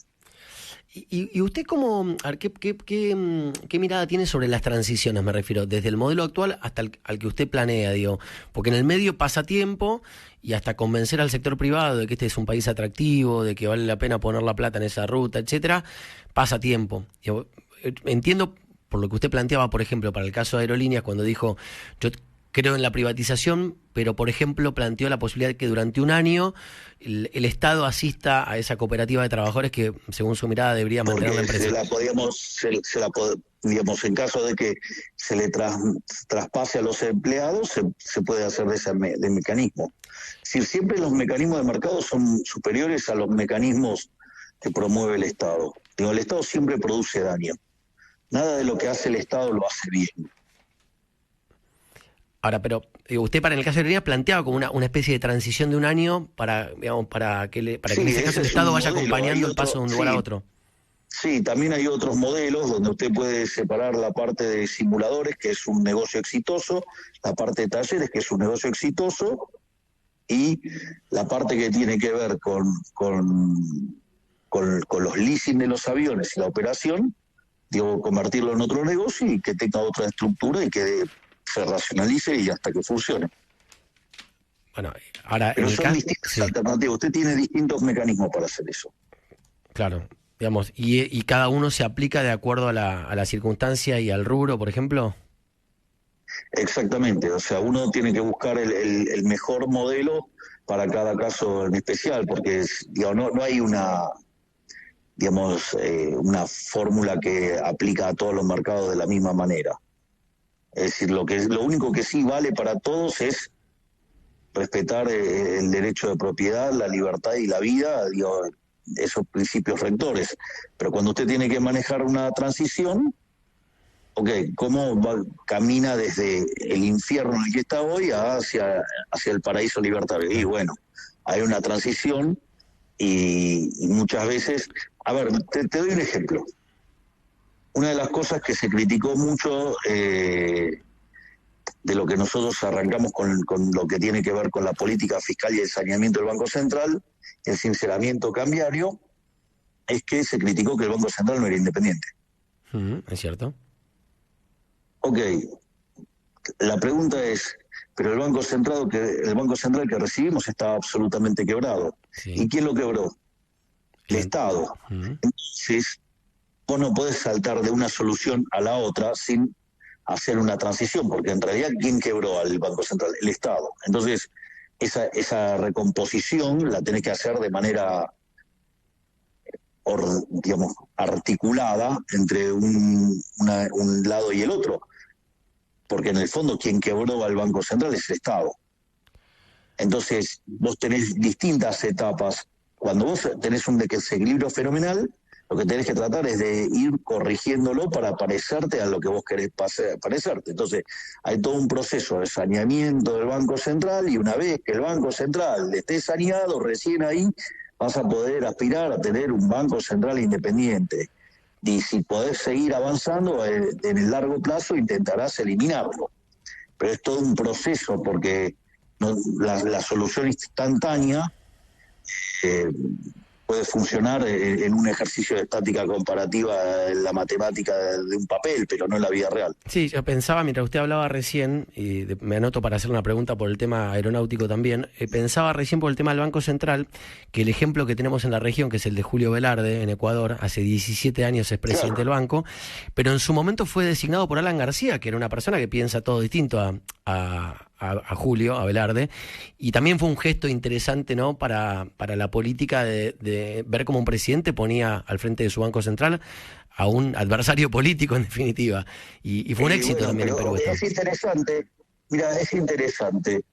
¿Y usted cómo, a ver, qué mirada tiene sobre las transiciones, me refiero, desde el modelo actual hasta al que usted planea, digo? Porque en el medio pasa tiempo y hasta convencer al sector privado de que este es un país atractivo, de que vale la pena poner la plata en esa ruta, etcétera, pasa tiempo. Entiendo por lo que usted planteaba, por ejemplo, para el caso de Aerolíneas, cuando dijo, yo creo en la privatización, pero por ejemplo planteó la posibilidad de que durante un año el Estado asista a esa cooperativa de trabajadores que, según su mirada, debería mantener la Porque empresa. digamos, en caso de que se le traspase a los empleados, se puede hacer de mecanismo. Es decir, siempre los mecanismos de mercado son superiores a los mecanismos que promueve el Estado. Digo, el Estado siempre produce daño. Nada de lo que hace el Estado lo hace bien. Ahora, pero usted para en el caso de Aerolíneas planteaba como una especie de transición de un año para, digamos, para que en ese caso el Estado vaya acompañando el paso de un lugar a otro. Sí, también hay otros modelos donde usted puede separar la parte de simuladores, que es un negocio exitoso, la parte de talleres, que es un negocio exitoso, y la parte que tiene que ver con los leasing de los aviones y la operación, digo, convertirlo en otro negocio y que tenga otra estructura y que se racionalice y hasta que funcione. Bueno, ahora pero en el son distintas alternativas. Usted tiene distintos mecanismos para hacer eso. Claro, digamos, y cada uno se aplica de acuerdo a la circunstancia y al rubro, por ejemplo. Exactamente, o sea, uno tiene que buscar el mejor modelo para cada caso en especial, porque digamos, no hay una fórmula que aplica a todos los mercados de la misma manera. Es decir, lo único que sí vale para todos es respetar el derecho de propiedad, la libertad y la vida, digo, esos principios rectores. Pero cuando usted tiene que manejar una transición, ¿cómo camina desde el infierno en el que está hoy hacia el paraíso libertario? Y bueno, hay una transición y muchas veces... A ver, te doy un ejemplo. Una de las cosas que se criticó mucho de lo que nosotros arrancamos con lo que tiene que ver con la política fiscal y el saneamiento del Banco Central, el sinceramiento cambiario, es que se criticó que el Banco Central no era independiente. Es cierto. Ok, la pregunta es, pero el Banco Central que recibimos está absolutamente quebrado. Sí. ¿Y quién lo quebró? El Estado. Entonces, vos no podés saltar de una solución a la otra sin hacer una transición, porque en realidad, ¿quién quebró al Banco Central? El Estado. Entonces, esa recomposición la tenés que hacer de manera, digamos, articulada entre un lado y el otro, porque en el fondo quien quebró al Banco Central es el Estado. Entonces, vos tenés distintas etapas. Cuando vos tenés un desequilibrio fenomenal, lo que tenés que tratar es de ir corrigiéndolo para parecerte a lo que vos querés parecerte. Entonces, hay todo un proceso de saneamiento del Banco Central, y una vez que el Banco Central esté saneado, recién ahí vas a poder aspirar a tener un Banco Central independiente. Y si podés seguir avanzando, en el largo plazo intentarás eliminarlo. Pero es todo un proceso, porque la solución instantánea puede funcionar en un ejercicio de estática comparativa en la matemática de un papel, pero no en la vida real. Sí, yo pensaba, mientras usted hablaba recién, y me anoto para hacer una pregunta por el tema aeronáutico también, pensaba recién por el tema del Banco Central, que el ejemplo que tenemos en la región, que es el de Julio Velarde en Ecuador, hace 17 años es presidente del banco, pero en su momento fue designado por Alan García, que era una persona que piensa todo distinto a Julio, a Velarde, y también fue un gesto interesante, ¿no?, para la política de ver cómo un presidente ponía al frente de su Banco Central a un adversario político, en definitiva, y fue un éxito también en Perú. Es interesante, mira, es interesante,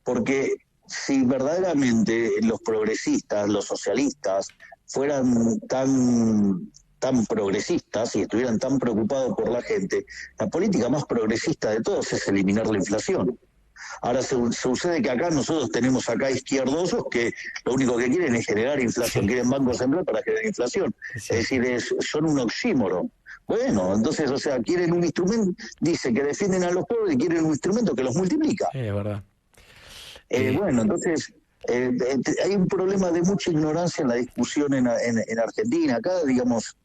porque si verdaderamente los progresistas, los socialistas, fueran tan progresistas y estuvieran tan preocupados por la gente, la política más progresista de todos es eliminar la inflación. Ahora sucede que acá nosotros tenemos acá izquierdosos que lo único que quieren es generar inflación, quieren Banco Central para generar inflación. Es decir, son un oxímoron. Bueno, entonces, o sea, quieren un instrumento, dice que defienden a los pobres y quieren un instrumento que los multiplica. Es verdad. Bueno, entonces, hay un problema de mucha ignorancia en la discusión en Argentina. Acá, digamos,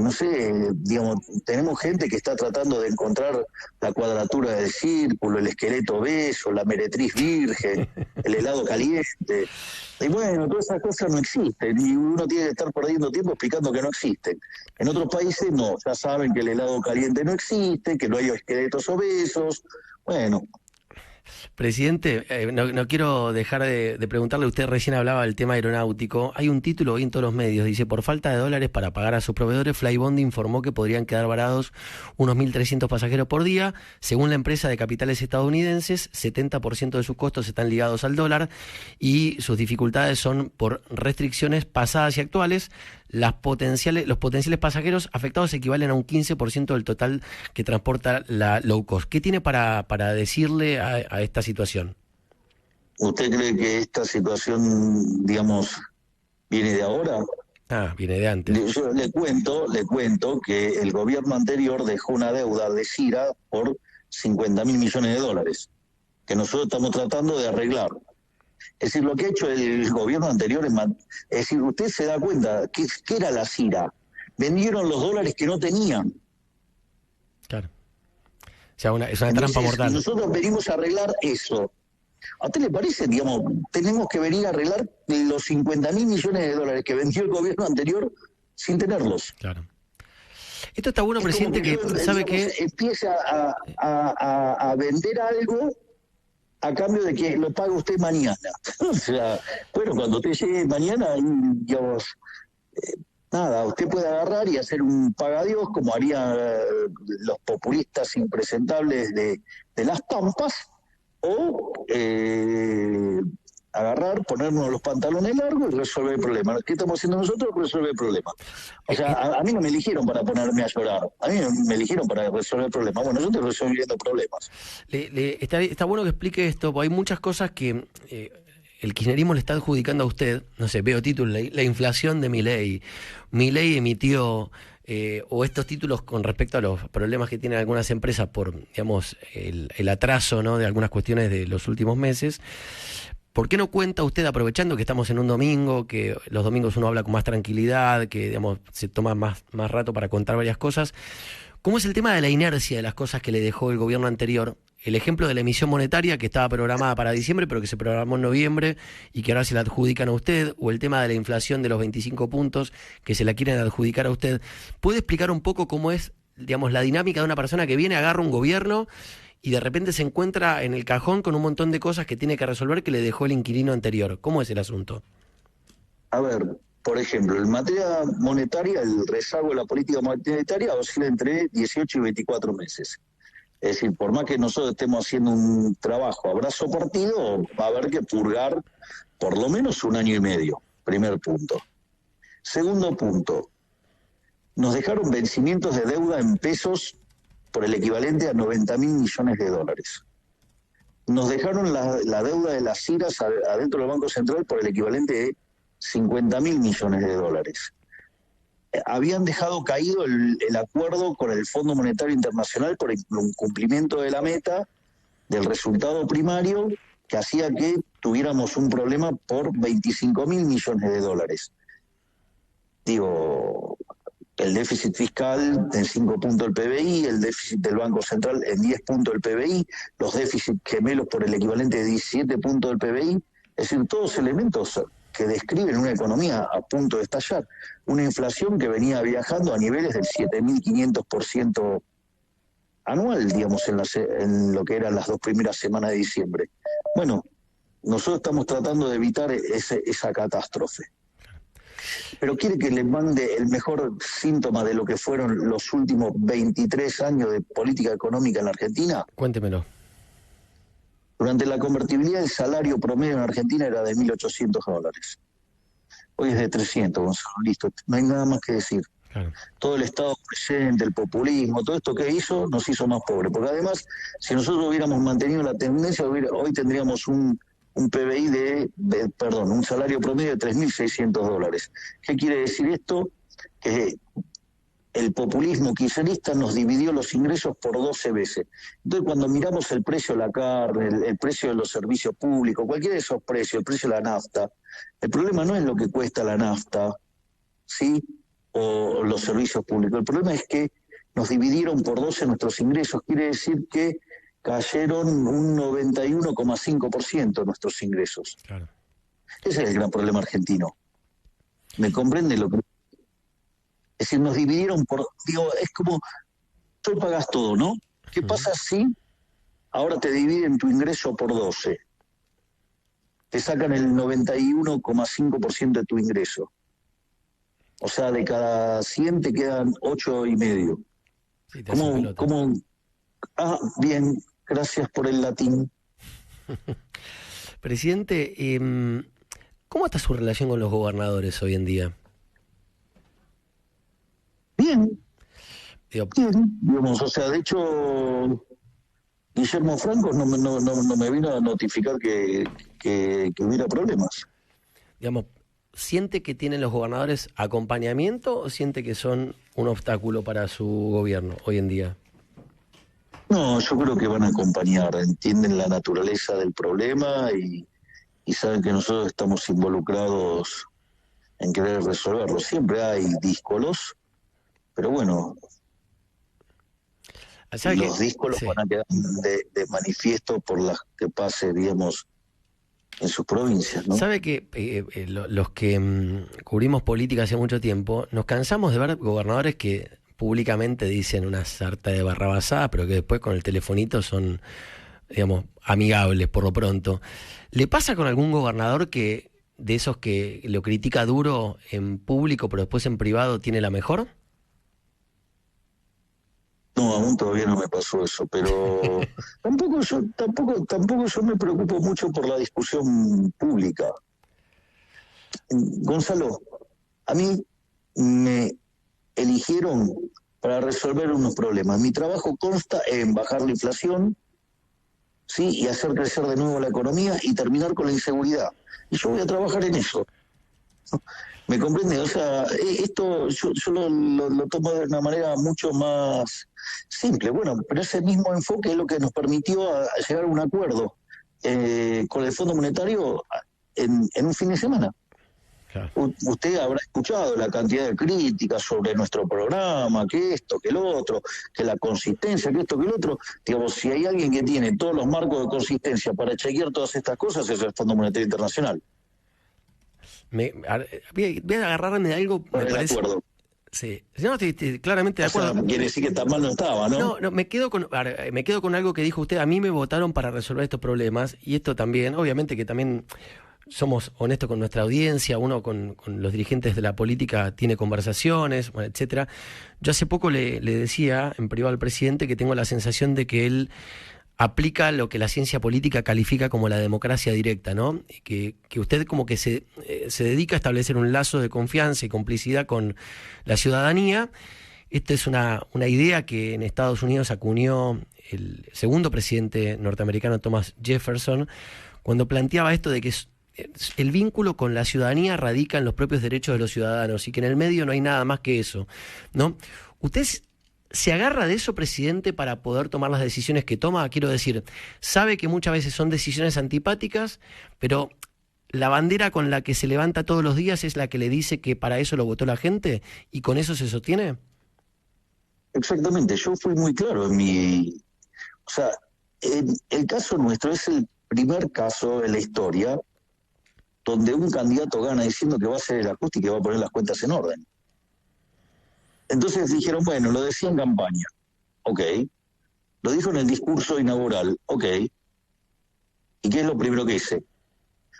no sé, digamos, tenemos gente que está tratando de encontrar la cuadratura del círculo, el esqueleto obeso, la meretriz virgen, el helado caliente. Y bueno, todas esas cosas no existen y uno tiene que estar perdiendo tiempo explicando que no existen. En otros países no, ya saben que el helado caliente no existe, que no hay esqueletos obesos. Bueno, Presidente, no quiero dejar de preguntarle, usted recién hablaba del tema aeronáutico. Hay un título hoy en todos los medios, dice, por falta de dólares para pagar a sus proveedores, Flybondi informó que podrían quedar varados unos 1.300 pasajeros por día. Según la empresa de capitales estadounidenses, 70% de sus costos están ligados al dólar y sus dificultades son por restricciones pasadas y actuales. Los potenciales pasajeros afectados equivalen a un 15% del total que transporta la low cost. ¿Qué tiene para decirle a esta situación? ¿Usted cree que esta situación, digamos, viene de ahora? Viene de antes. Yo le cuento que el gobierno anterior dejó una deuda de CIRA por 50.000 millones de dólares, que nosotros estamos tratando de arreglar. Es decir, lo que ha hecho el gobierno anterior es decir, usted se da cuenta, ¿qué era la CIRA? Vendieron los dólares que no tenían. Claro. O sea, es una trampa mortal. Nosotros venimos a arreglar eso. ¿A usted le parece, digamos, tenemos que venir a arreglar los 50.000 millones de dólares que vendió el gobierno anterior sin tenerlos? Claro. Esto está bueno, presidente, que sabe que empieza a vender algo a cambio de que lo pague usted mañana. O sea, bueno, cuando usted llegue mañana, digamos, nada, usted puede agarrar y hacer un pagadiós como harían los populistas impresentables de las Pampas, o agarrar, ponernos los pantalones largos y resolver el problema. ¿Qué estamos haciendo nosotros? Resolver el problema. O sea, a mí no me eligieron para ponerme a llorar, a mí me eligieron para resolver el problema. Bueno, yo estoy resolviendo problemas. Está bueno que explique esto, porque hay muchas cosas que el kirchnerismo le está adjudicando a usted. No sé, veo títulos, la inflación de Milei. Milei emitió... o estos títulos con respecto a los problemas que tienen algunas empresas por, digamos, el atraso, ¿no?, de algunas cuestiones de los últimos meses. ¿Por qué no cuenta usted, aprovechando que estamos en un domingo, que los domingos uno habla con más tranquilidad, que, digamos, se toma más rato para contar varias cosas? ¿Cómo es el tema de la inercia de las cosas que le dejó el gobierno anterior? El ejemplo de la emisión monetaria que estaba programada para diciembre, pero que se programó en noviembre y que ahora se la adjudican a usted, o el tema de la inflación de los 25 puntos que se la quieren adjudicar a usted. ¿Puede explicar un poco cómo es, digamos, la dinámica de una persona que viene, agarra un gobierno y de repente se encuentra en el cajón con un montón de cosas que tiene que resolver que le dejó el inquilino anterior? ¿Cómo es el asunto? A ver, por ejemplo, en materia monetaria, el rezago de la política monetaria oscila entre 18 y 24 meses. Es decir, por más que nosotros estemos haciendo un trabajo a brazo partido, va a haber que purgar por lo menos 1 año y medio. Primer punto. Segundo punto, nos dejaron vencimientos de deuda en pesos por el equivalente a 90.000 millones de dólares. Nos dejaron la deuda de las CIRAs adentro del Banco Central por el equivalente de 50.000 millones de dólares. Habían dejado caído el acuerdo con el Fondo Monetario Internacional por el incumplimiento de la meta del resultado primario, que hacía que tuviéramos un problema por 25.000 millones de dólares. Digo, el déficit fiscal en 5 puntos del PBI, el déficit del Banco Central en 10 puntos del PBI, los déficits gemelos por el equivalente de 17 puntos del PBI, es decir, todos elementos que describen una economía a punto de estallar, una inflación que venía viajando a niveles del 7.500% anual, digamos, en lo que eran las 2 primeras semanas de diciembre. Bueno, nosotros estamos tratando de evitar esa catástrofe. Pero quiere que le mande el mejor síntoma de lo que fueron los últimos 23 años de política económica en la Argentina. Cuéntemelo. Durante la convertibilidad, el salario promedio en Argentina era de $1.800. Hoy es de 300, Gonzalo. Listo, no hay nada más que decir. Claro. Todo el Estado presente, el populismo, todo esto que hizo, nos hizo más pobres. Porque además, si nosotros hubiéramos mantenido la tendencia, hoy tendríamos un PBI un salario promedio de $3.600. ¿Qué quiere decir esto? Que el populismo kirchnerista nos dividió los ingresos por 12 veces. Entonces, cuando miramos el precio de la carne, el precio de los servicios públicos, cualquiera de esos precios, el precio de la nafta, el problema no es lo que cuesta la nafta, ¿sí?, o los servicios públicos. El problema es que nos dividieron por 12 nuestros ingresos. Quiere decir que cayeron un 91,5% nuestros ingresos. Claro. Ese es el gran problema argentino. ¿Me comprende lo que...? Es decir, nos dividieron por... Digo, es como... Tú pagas todo, ¿no? ¿Qué pasa si ahora te dividen tu ingreso por 12. Te sacan el 91,5% de tu ingreso. O sea, de cada 100 te quedan 8,5. Sí, te hacen pelota. Ah, bien, gracias por el latín. Presidente, ¿cómo está su relación con los gobernadores hoy en día? Bien, Digo, bien, digamos, o sea, de hecho, Guillermo Franco no me vino a notificar que hubiera problemas. digamos, ¿siente que tienen los gobernadores acompañamiento o siente que son un obstáculo para su gobierno hoy en día? No, yo creo que van a acompañar, entienden la naturaleza del problema y saben que nosotros estamos involucrados en querer resolverlo. Siempre hay díscolos, pero bueno, ¿Sabe los qué? díscolos Sí. van a quedar de manifiesto por las que pase, digamos, en sus provincias, ¿no? ¿Sabe que los que cubrimos política hace mucho tiempo, nos cansamos de ver gobernadores que públicamente dicen una sarta de barrabasada, pero que después con el telefonito son, digamos, amigables por lo pronto? ¿Le pasa con algún gobernador que de esos que lo critica duro en público, pero después en privado tiene la mejor? No, aún todavía no me pasó eso, pero tampoco yo me preocupo mucho por la discusión pública. Gonzalo, a mí me eligieron para resolver unos problemas. Mi trabajo consta en bajar la inflación, sí, y hacer crecer de nuevo la economía y terminar con la inseguridad. Y yo voy a trabajar en eso. ¿Me comprende? O sea, esto yo lo tomo de una manera mucho más simple. Bueno, pero ese mismo enfoque es lo que nos permitió llegar a un acuerdo con el Fondo Monetario en un fin de semana. Claro. Usted habrá escuchado la cantidad de críticas sobre nuestro programa, que esto, que lo otro, que la consistencia, que esto, que lo otro. Digamos, si hay alguien que tiene todos los marcos de consistencia para chequear todas estas cosas, es el Fondo Monetario Internacional. Voy a agarrarme de algo, me Por el parece. acuerdo. Sí, no, estoy claramente de O sea, acuerdo. quiere decir que tan mal no estaba, ¿no? No, me quedo con algo que dijo usted. A mí me votaron para resolver estos problemas y esto también, obviamente que también somos honestos con nuestra audiencia, uno con los dirigentes de la política tiene conversaciones, bueno, etcétera. Yo hace poco le decía en privado al presidente que tengo la sensación de que él aplica lo que la ciencia política califica como la democracia directa, ¿no? Y que usted como que se dedica a establecer un lazo de confianza y complicidad con la ciudadanía. Esta es una idea que en Estados Unidos acuñó el segundo presidente norteamericano, Thomas Jefferson, cuando planteaba esto de que el vínculo con la ciudadanía radica en los propios derechos de los ciudadanos y que en el medio no hay nada más que eso, ¿no? ¿Usted se agarra de eso, presidente, para poder tomar las decisiones que toma? Quiero decir, sabe que muchas veces son decisiones antipáticas, pero la bandera con la que se levanta todos los días es la que le dice que para eso lo votó la gente y con eso se sostiene. Exactamente, yo fui muy claro en mi... O sea, el caso nuestro es el primer caso en la historia donde un candidato gana diciendo que va a hacer el ajuste y que va a poner las cuentas en orden. Entonces dijeron, bueno, lo decía en campaña, ok. Lo dijo en el discurso inaugural, ok. ¿Y qué es lo primero que hice?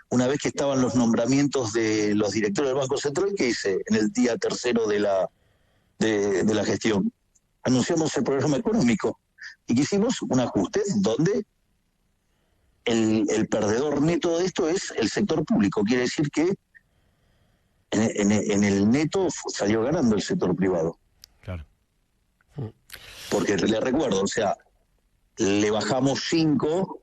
Una vez que estaban los nombramientos de los directores del Banco Central, ¿qué hice en el día tercero de la gestión? Anunciamos el programa económico y que hicimos un ajuste donde el perdedor neto de esto es el sector público. Quiere decir que en el neto salió ganando el sector privado. Claro. Porque le recuerdo, o sea, le bajamos 5,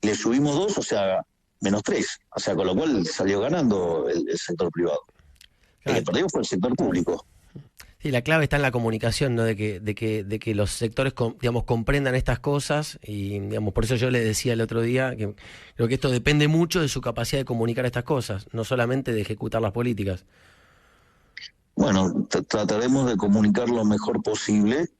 le subimos 2, o sea, menos 3. O sea, con lo cual salió ganando el sector privado. El que perdió fue el sector público. Sí, la clave está en la comunicación, ¿no? De que los sectores, digamos, comprendan estas cosas y, digamos, por eso yo le decía el otro día que creo que esto depende mucho de su capacidad de comunicar estas cosas, no solamente de ejecutar las políticas. Bueno, trataremos de comunicar lo mejor posible,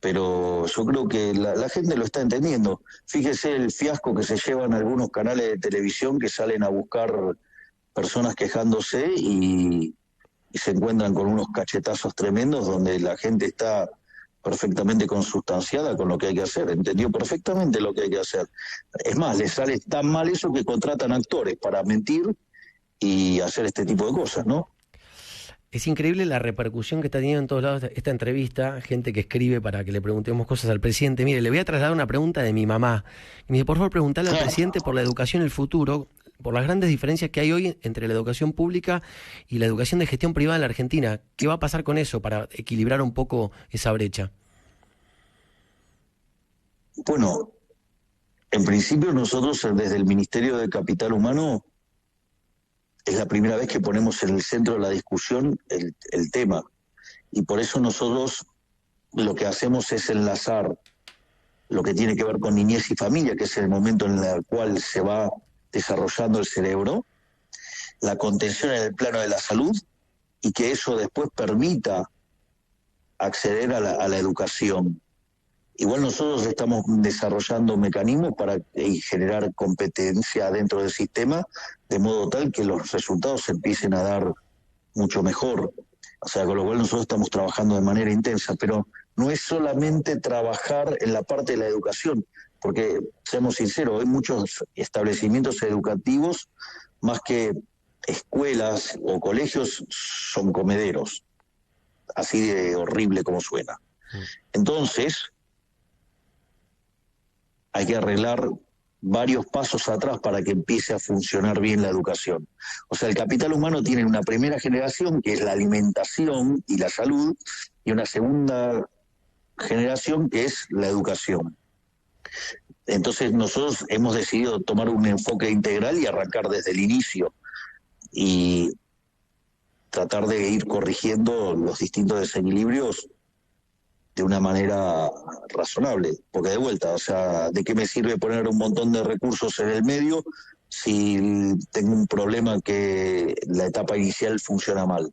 pero yo creo que la gente lo está entendiendo. Fíjese el fiasco que se llevan algunos canales de televisión que salen a buscar personas quejándose y se encuentran con unos cachetazos tremendos donde la gente está perfectamente consustanciada con lo que hay que hacer, entendió perfectamente lo que hay que hacer. Es más, les sale tan mal eso que contratan actores para mentir y hacer este tipo de cosas, ¿no? Es increíble la repercusión que está teniendo en todos lados esta entrevista, gente que escribe para que le preguntemos cosas al presidente. Mire, le voy a trasladar una pregunta de mi mamá. Me dice, por favor, preguntarle al presidente por la educación en el futuro, por las grandes diferencias que hay hoy entre la educación pública y la educación de gestión privada en la Argentina. ¿Qué va a pasar con eso para equilibrar un poco esa brecha? Bueno, en principio nosotros desde el Ministerio de Capital Humano es la primera vez que ponemos en el centro de la discusión el tema. Y por eso nosotros lo que hacemos es enlazar lo que tiene que ver con niñez y familia, que es el momento en el cual se va desarrollando el cerebro, la contención en el plano de la salud, y que eso después permita acceder a la educación. Igual nosotros estamos desarrollando mecanismos para generar competencia dentro del sistema, de modo tal que los resultados se empiecen a dar mucho mejor. O sea, con lo cual nosotros estamos trabajando de manera intensa, pero no es solamente trabajar en la parte de la educación, porque, seamos sinceros, hay muchos establecimientos educativos, más que escuelas o colegios, son comederos, así de horrible como suena. Entonces, hay que arreglar varios pasos atrás para que empiece a funcionar bien la educación. O sea, el capital humano tiene una primera generación, que es la alimentación y la salud, y una segunda generación, que es la educación. Entonces nosotros hemos decidido tomar un enfoque integral y arrancar desde el inicio y tratar de ir corrigiendo los distintos desequilibrios de una manera razonable, porque de vuelta, o sea, ¿de qué me sirve poner un montón de recursos en el medio si tengo un problema que la etapa inicial funciona mal?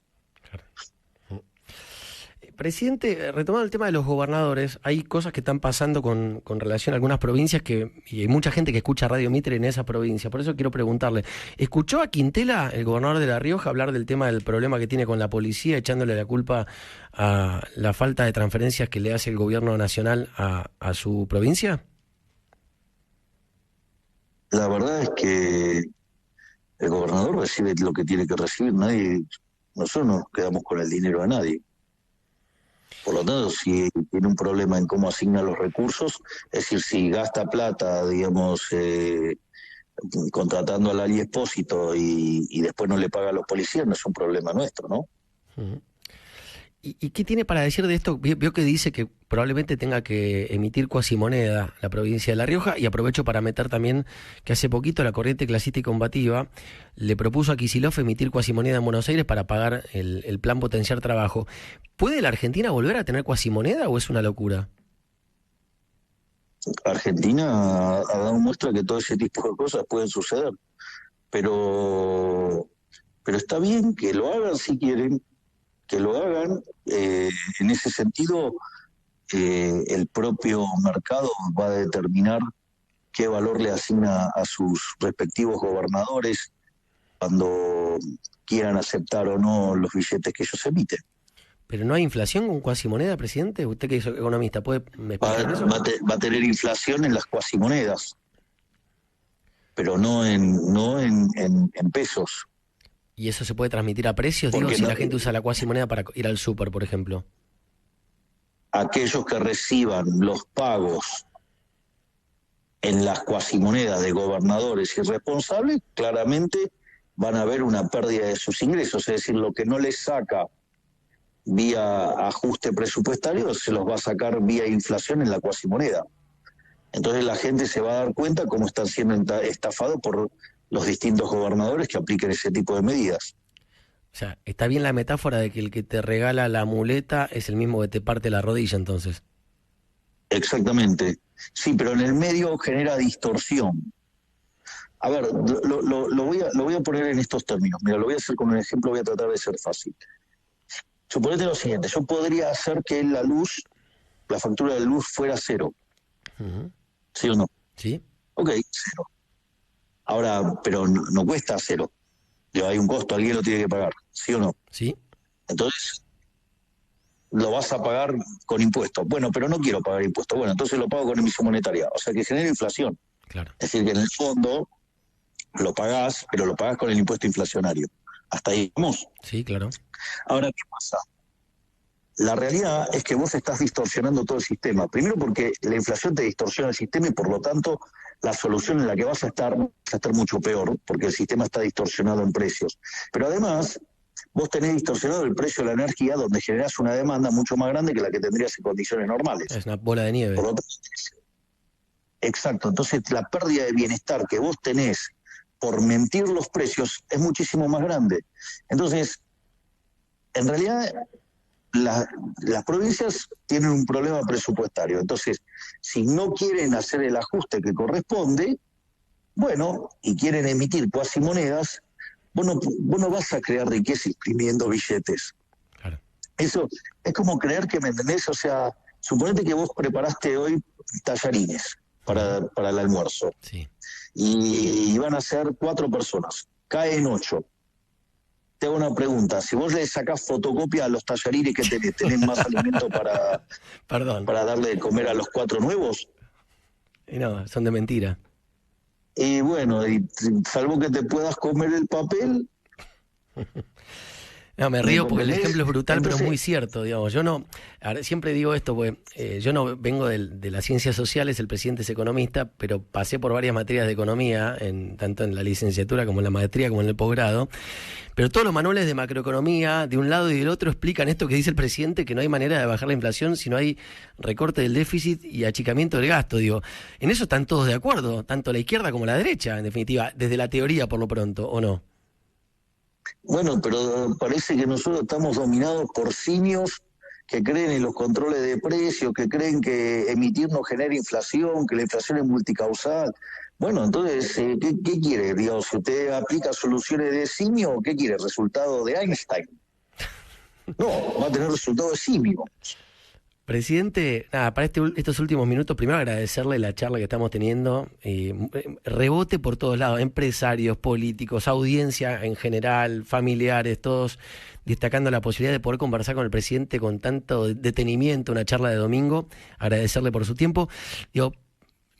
Presidente, retomando el tema de los gobernadores, hay cosas que están pasando con relación a algunas provincias y hay mucha gente que escucha Radio Mitre en esa provincia. Por eso quiero preguntarle, ¿escuchó a Quintela, el gobernador de La Rioja, hablar del tema del problema que tiene con la policía, echándole la culpa a la falta de transferencias que le hace el gobierno nacional a su provincia? La verdad es que el gobernador recibe lo que tiene que recibir, nosotros no nos quedamos con el dinero a nadie. Por lo tanto, si tiene un problema en cómo asigna los recursos, es decir, si gasta plata, digamos, contratando al Ali Espósito y después no le paga a los policías, no es un problema nuestro, ¿no? Uh-huh. ¿Y qué tiene para decir de esto? Vio que dice que probablemente tenga que emitir cuasimoneda la provincia de La Rioja, y aprovecho para meter también que hace poquito la Corriente Clasista y Combativa le propuso a Kicillof emitir cuasimoneda en Buenos Aires para pagar el plan Potenciar Trabajo. ¿Puede la Argentina volver a tener cuasimoneda o es una locura? Argentina ha dado muestra que todo ese tipo de cosas pueden suceder, pero está bien que lo hagan si quieren, que lo hagan. En ese sentido, el propio mercado va a determinar qué valor le asigna a sus respectivos gobernadores cuando quieran aceptar o no los billetes que ellos emiten. ¿Pero no hay inflación con cuasimoneda, presidente? Usted que es economista, ¿puede explicar eso? Va a tener inflación en las cuasimonedas, pero no en pesos. ¿Y eso se puede transmitir a precios? Digo, si la gente usa la cuasimoneda para ir al súper, por ejemplo. Aquellos que reciban los pagos en las cuasimonedas de gobernadores irresponsables, claramente van a ver una pérdida de sus ingresos, es decir, lo que no les saca vía ajuste presupuestario se los va a sacar vía inflación en la cuasimoneda. Entonces la gente se va a dar cuenta cómo están siendo estafados por los distintos gobernadores que apliquen ese tipo de medidas. O sea, está bien la metáfora de que el que te regala la muleta es el mismo que te parte la rodilla, entonces. Exactamente. Sí, pero en el medio genera distorsión. A ver, lo voy a poner en estos términos. Mira, lo voy a hacer con un ejemplo, voy a tratar de ser fácil. Suponete lo siguiente, yo podría hacer que la factura de luz fuera cero. Uh-huh. ¿Sí o no? Sí. Ok, cero. Ahora, pero no cuesta cero. Hay un costo, alguien lo tiene que pagar, ¿sí o no? Sí. Entonces, lo vas a pagar con impuestos. Bueno, pero no quiero pagar impuestos. Bueno, entonces lo pago con emisión monetaria. O sea, que genera inflación. Claro. Es decir, que en el fondo lo pagás, pero lo pagás con el impuesto inflacionario. Hasta ahí vamos. Sí, claro. Ahora, ¿qué pasa? La realidad es que vos estás distorsionando todo el sistema. Primero porque la inflación te distorsiona el sistema y por lo tanto la solución en la que vas a estar mucho peor, porque el sistema está distorsionado en precios. Pero además, vos tenés distorsionado el precio de la energía, donde generás una demanda mucho más grande que la que tendrías en condiciones normales. Es una bola de nieve. Por lo tanto, exacto. Entonces, la pérdida de bienestar que vos tenés por mentir los precios es muchísimo más grande. Entonces, en realidad, las provincias tienen un problema presupuestario. Entonces, si no quieren hacer el ajuste que corresponde, bueno, y quieren emitir cuasimonedas, vos no vas a crear riqueza imprimiendo billetes. Claro. Eso es como creer que, ¿me entendés? O sea, suponete que vos preparaste hoy tallarines para el almuerzo. Sí. Y van a ser 4 personas. Caen 8. Te hago una pregunta. Si vos le sacás fotocopia a los tallarines que tenés más alimento para darle de comer a los 4 nuevos. Y no, son de mentira. Y bueno, salvo que te puedas comer el papel. No, me río porque el ejemplo es brutal, entonces, pero es muy cierto, digamos. Yo no, siempre digo esto, porque yo no vengo de las ciencias sociales, el presidente es economista, pero pasé por varias materias de economía, tanto en la licenciatura como en la maestría, como en el posgrado. Pero todos los manuales de macroeconomía, de un lado y del otro, explican esto que dice el presidente, que no hay manera de bajar la inflación si no hay recorte del déficit y achicamiento del gasto. Digo, en eso están todos de acuerdo, tanto la izquierda como la derecha, en definitiva, desde la teoría por lo pronto, ¿o no? Bueno, pero parece que nosotros estamos dominados por simios que creen en los controles de precios, que creen que emitir no genera inflación, que la inflación es multicausal. Bueno, entonces, ¿qué quiere? Digamos, si usted aplica soluciones de simio, ¿qué quiere? ¿Resultado de Einstein? No, va a tener resultado de simio. Presidente, nada, para estos últimos minutos, primero agradecerle la charla que estamos teniendo, rebote por todos lados, empresarios, políticos, audiencia en general, familiares, todos destacando la posibilidad de poder conversar con el presidente con tanto detenimiento, una charla de domingo, agradecerle por su tiempo. Digo,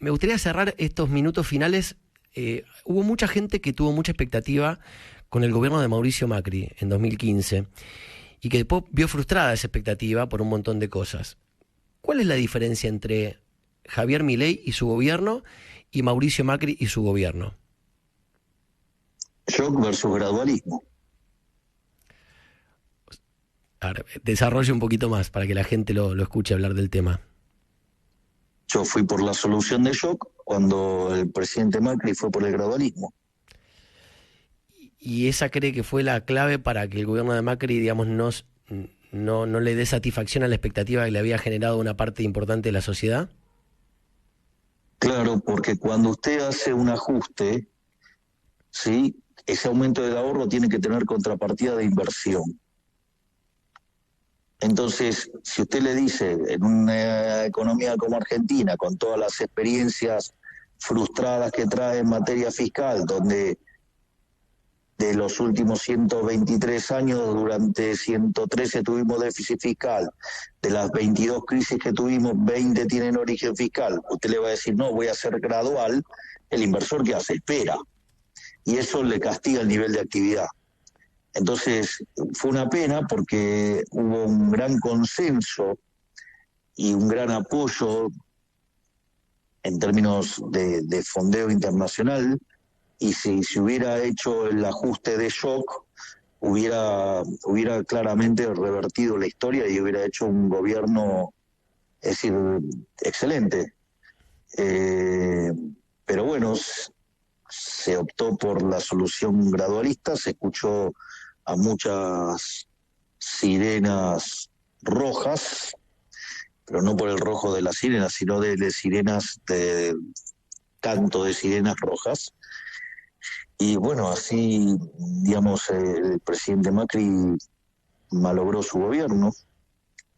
me gustaría cerrar estos minutos finales, hubo mucha gente que tuvo mucha expectativa con el gobierno de Mauricio Macri en 2015. Y que después vio frustrada esa expectativa por un montón de cosas. ¿Cuál es la diferencia entre Javier Milei y su gobierno y Mauricio Macri y su gobierno? Shock versus gradualismo. Ahora, desarrolle un poquito más para que la gente lo escuche hablar del tema. Yo fui por la solución de shock cuando el presidente Macri fue por el gradualismo. ¿Y esa cree que fue la clave para que el gobierno de Macri, digamos, no le dé satisfacción a la expectativa que le había generado una parte importante de la sociedad? Claro, porque cuando usted hace un ajuste, ¿sí?, ese aumento del ahorro tiene que tener contrapartida de inversión. Entonces, si usted le dice, en una economía como Argentina, con todas las experiencias frustradas que trae en materia fiscal, donde de los últimos 123 años, durante 113 tuvimos déficit fiscal. De las 22 crisis que tuvimos, 20 tienen origen fiscal. Usted le va a decir, no, voy a hacer gradual. El inversor, ¿qué hace? Espera. Y eso le castiga el nivel de actividad. Entonces, fue una pena porque hubo un gran consenso y un gran apoyo en términos de fondeo internacional. Y si se hubiera hecho el ajuste de shock, hubiera claramente revertido la historia y hubiera hecho un gobierno, es decir, excelente. Pero bueno, se optó por la solución gradualista, se escuchó a muchas sirenas rojas, pero no por el rojo de las sirenas, sino de sirenas, de canto de sirenas rojas. Y bueno, así, digamos, el presidente Macri malogró su gobierno.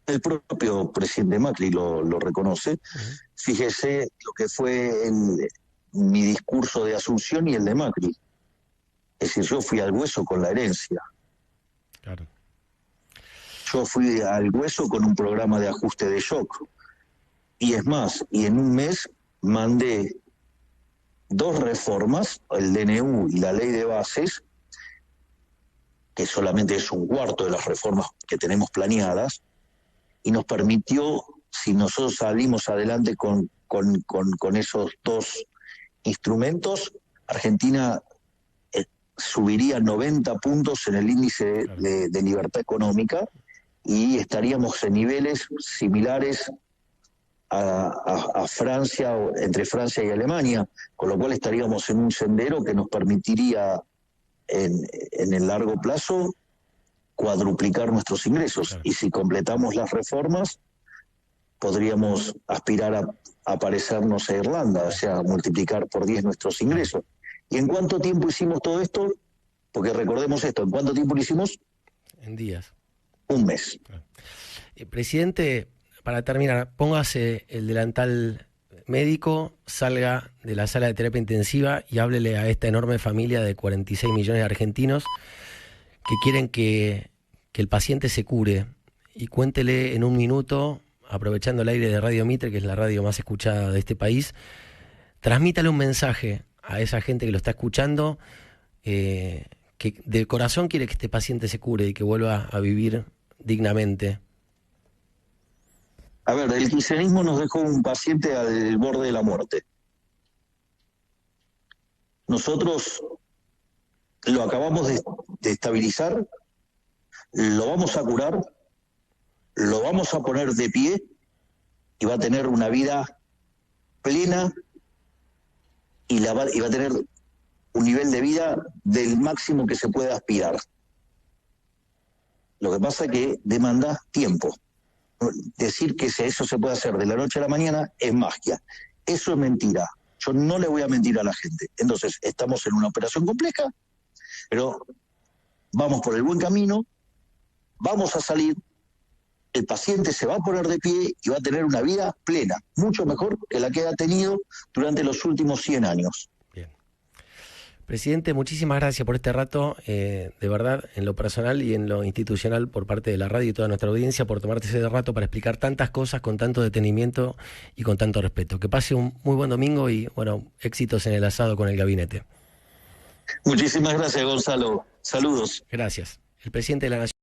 El propio presidente Macri lo reconoce. Uh-huh. Fíjese lo que fue mi discurso de Asunción y el de Macri. Es decir, yo fui al hueso con la herencia. Claro. yo fui al hueso con un programa de ajuste de shock. Y es más, y en un mes mandé 2 reformas, el DNU y la ley de bases, que solamente es un cuarto de las reformas que tenemos planeadas, y nos permitió, si nosotros salimos adelante con esos 2 instrumentos, Argentina subiría 90 puntos en el índice de libertad económica y estaríamos en niveles similares a Francia, entre Francia y Alemania, con lo cual estaríamos en un sendero que nos permitiría en el largo plazo cuadruplicar nuestros ingresos. Claro. Y si completamos las reformas, podríamos aspirar a parecernos a Irlanda, o sea, multiplicar por 10 nuestros ingresos. ¿Y en cuánto tiempo hicimos todo esto? Porque recordemos esto, ¿en cuánto tiempo lo hicimos? En días. Un mes. Claro. Presidente, para terminar, póngase el delantal médico, salga de la sala de terapia intensiva y háblele a esta enorme familia de 46 millones de argentinos que quieren que el paciente se cure, y cuéntele en un minuto, aprovechando el aire de Radio Mitre, que es la radio más escuchada de este país, transmítale un mensaje a esa gente que lo está escuchando, que de corazón quiere que este paciente se cure y que vuelva a vivir dignamente. A ver, el kirchnerismo nos dejó un paciente al borde de la muerte. Nosotros lo acabamos de estabilizar, lo vamos a curar, lo vamos a poner de pie y va a tener una vida plena y va a tener un nivel de vida del máximo que se pueda aspirar. Lo que pasa es que demanda tiempo. Decir que eso se puede hacer de la noche a la mañana es magia. Eso es mentira. Yo no le voy a mentir a la gente. Entonces, estamos en una operación compleja, pero vamos por el buen camino, vamos a salir, el paciente se va a poner de pie y va a tener una vida plena, mucho mejor que la que ha tenido durante los últimos 100 años. Bien. Presidente, muchísimas gracias por este rato, de verdad, en lo personal y en lo institucional, por parte de la radio y toda nuestra audiencia, por tomarte ese rato para explicar tantas cosas con tanto detenimiento y con tanto respeto. Que pase un muy buen domingo y, bueno, éxitos en el asado con el gabinete. Muchísimas gracias, Gonzalo. Saludos. Gracias. El presidente de la Nación.